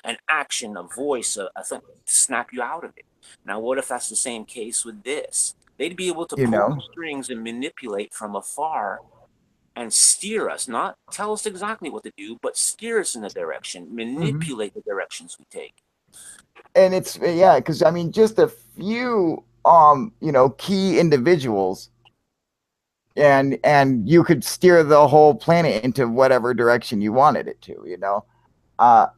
an action, a voice, a thing to snap you out of it. Now, what if that's the same case with this? They'd be able to pull the strings and manipulate from afar and steer us, not tell us exactly what to do, but steer us in the direction, manipulate the directions we take. And it's, yeah, because I mean, just a few key individuals, and you could steer the whole planet into whatever direction you wanted it to, uh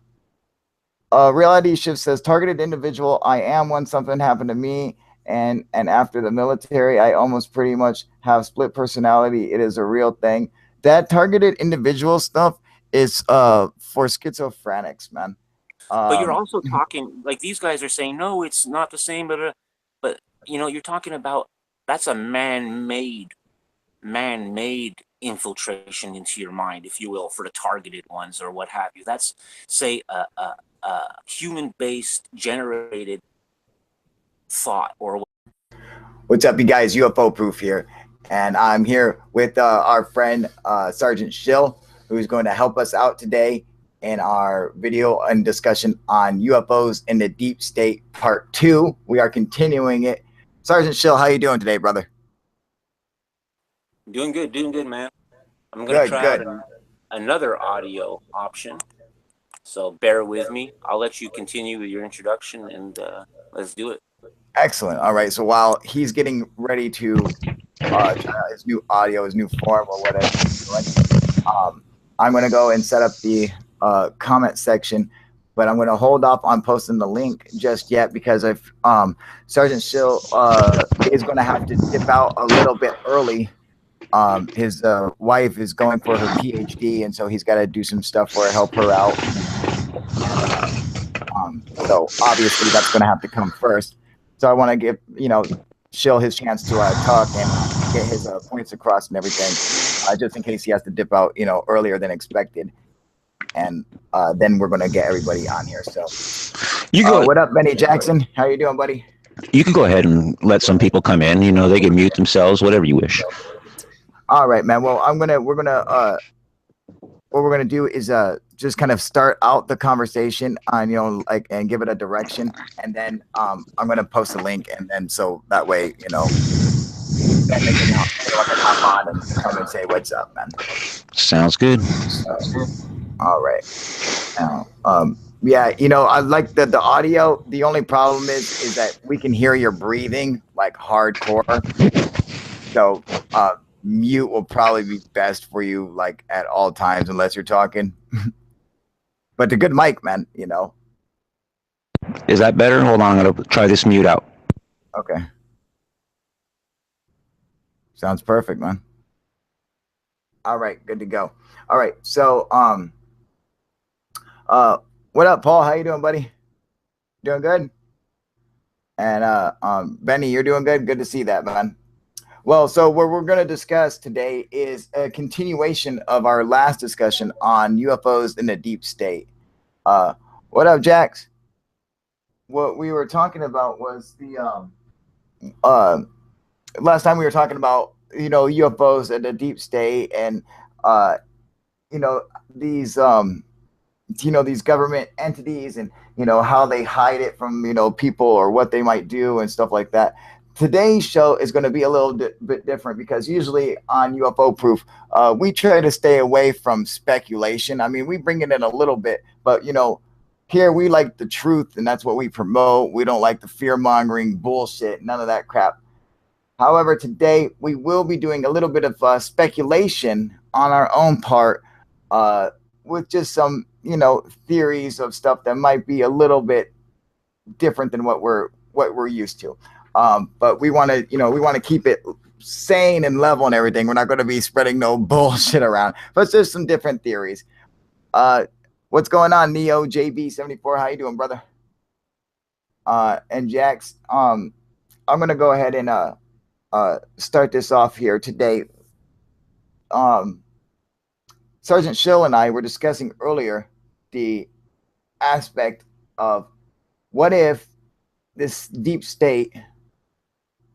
reality shift says targeted individual. I am when something happened to me, and after the military I almost pretty much have split personality. It is a real thing. That targeted individual stuff is for schizophrenics, man. But you're um also talking like these guys are saying, no, it's not the same, but you're talking about that's a man-made infiltration into your mind, if you will, for the targeted ones or what have you. That's say a human-based generated thought or. What's up, you guys? UFO Proof here, and I'm here with our friend Sergeant Shill, who's going to help us out today in our video and discussion on UFOs in the deep state part 2. We are continuing it. Sergeant Shill, how you doing today, brother? Doing good, man. I'm gonna try good. out another audio option, so bear with me. I'll let you continue with your introduction, and let's do it. Excellent. All right. So while he's getting ready to try out his new audio, his new form, or whatever he's doing, I'm going to go and set up the comment section, but I'm going to hold off on posting the link just yet because if Sergeant Shill is going to have to dip out a little bit early. His wife is going for her PhD, and so he's got to do some stuff for her, help her out. So obviously that's going to have to come first. So I want to give Shill his chance to talk and get his points across and everything, just in case he has to dip out earlier than expected. And then we're going to get everybody on here. So you go. What up, Benny Jackson? How you doing, buddy? You can go ahead and let some people come in. They can mute themselves, whatever you wish. All right, man. Well, what we're gonna do is just kind of start out the conversation on and give it a direction, and then I'm gonna post a link, and then so that way then they can hop on and come and say what's up, man. Sounds good. All right. Now, yeah, I like the audio. The only problem is that we can hear your breathing like hardcore. So mute will probably be best for you like at all times unless you're talking. But the good mic, man, Is that better? Hold on, I'm gonna try this mute out. Okay. Sounds perfect, man. All right, good to go. All right, so what up, Paul? How you doing, buddy? Doing good? And Benny, you're doing good? Good to see that, man. Well, so what we're going to discuss today is a continuation of our last discussion on UFOs in the deep state. What up, Jax? What we were talking about was the last time we were talking about UFOs in the deep state, and these these government entities, and how they hide it from people or what they might do and stuff like that. Today's show is going to be a little bit different because usually on UFO Proof, we try to stay away from speculation. I mean, we bring it in a little bit, but here we like the truth, and that's what we promote. We don't like the fear-mongering bullshit, none of that crap. However, today we will be doing a little bit of speculation on our own part, with just some theories of stuff that might be a little bit different than what we're used to. But we want to keep it sane and level and everything. We're not going to be spreading no bullshit around, but there's some different theories. What's going on, Neo JB74? How you doing, brother? And Jax, I'm going to go ahead and start this off here today. Sergeant Shill and I were discussing earlier the aspect of what if this deep state,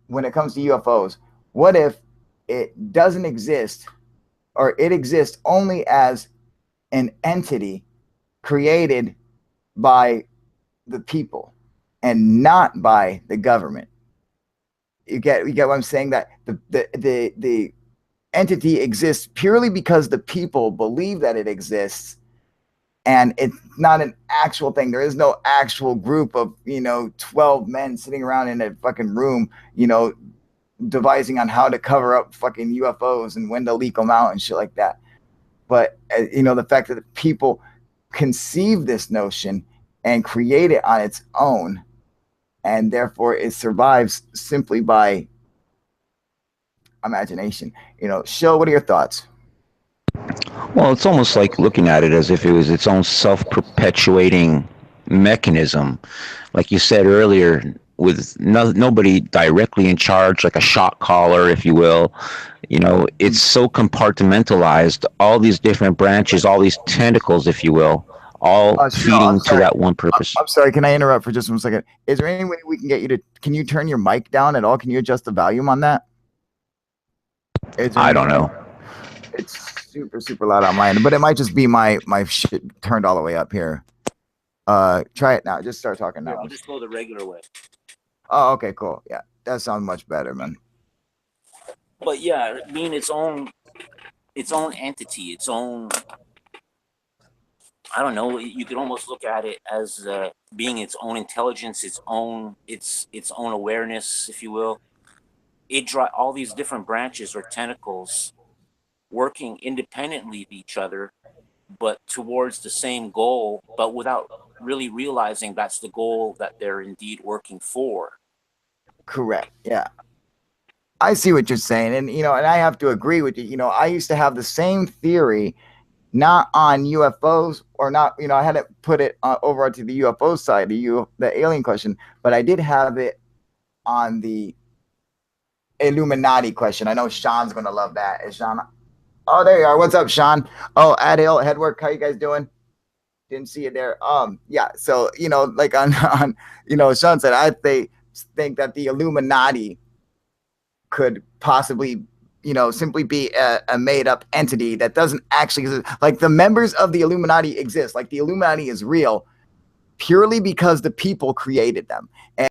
when it comes to UFOs, what if it doesn't exist, or it exists only as an entity created by the people and not by the government? You get what I'm saying? That the entity exists purely because the people believe that it exists, and it's not an actual thing. There is no actual group of 12 men sitting around in a fucking room, devising on how to cover up fucking UFOs and when to leak them out and shit like that. But the fact that people conceive this notion and create it on its own, and therefore it survives simply by imagination. Shill, what are your thoughts? Well, it's almost like looking at it as if it was its own self-perpetuating mechanism. Like you said earlier, with nobody directly in charge, like a shot caller, if you will. It's so compartmentalized, all these different branches, all these tentacles, if you will, all feeding to that one purpose. I'm sorry, can I interrupt for just 1 second? Is there any way we can get you to, can you turn your mic down at all? Can you adjust the volume on that? I don't know. It's super, super loud on my end, but it might just be my shit turned all the way up here. Try it now. Just start talking now. I'll just go the regular way. Oh, okay, cool. Yeah, that sounds much better, man. But yeah, being its own entity, its own, I don't know, you could almost look at it as being its own intelligence, its own awareness, if you will. All these different branches or tentacles working independently of each other, but towards the same goal, but without really realizing that's the goal that they're indeed working for. Correct. Yeah. I see what you're saying. And, and I have to agree with you. I used to have the same theory, not on UFOs or not, I hadn't put it over to the UFO side, the alien question, but I did have it on the Illuminati question. I know Sean's going to love that. Is Sean? Oh, there you are. What's up, Sean? Oh, Adil, Headwork, how you guys doing? Didn't see you there. Yeah. So, like on Sean said, they think that the Illuminati could possibly, simply be a made up entity that doesn't actually exist. Like the members of the Illuminati exist. Like the Illuminati is real purely because the people created them. And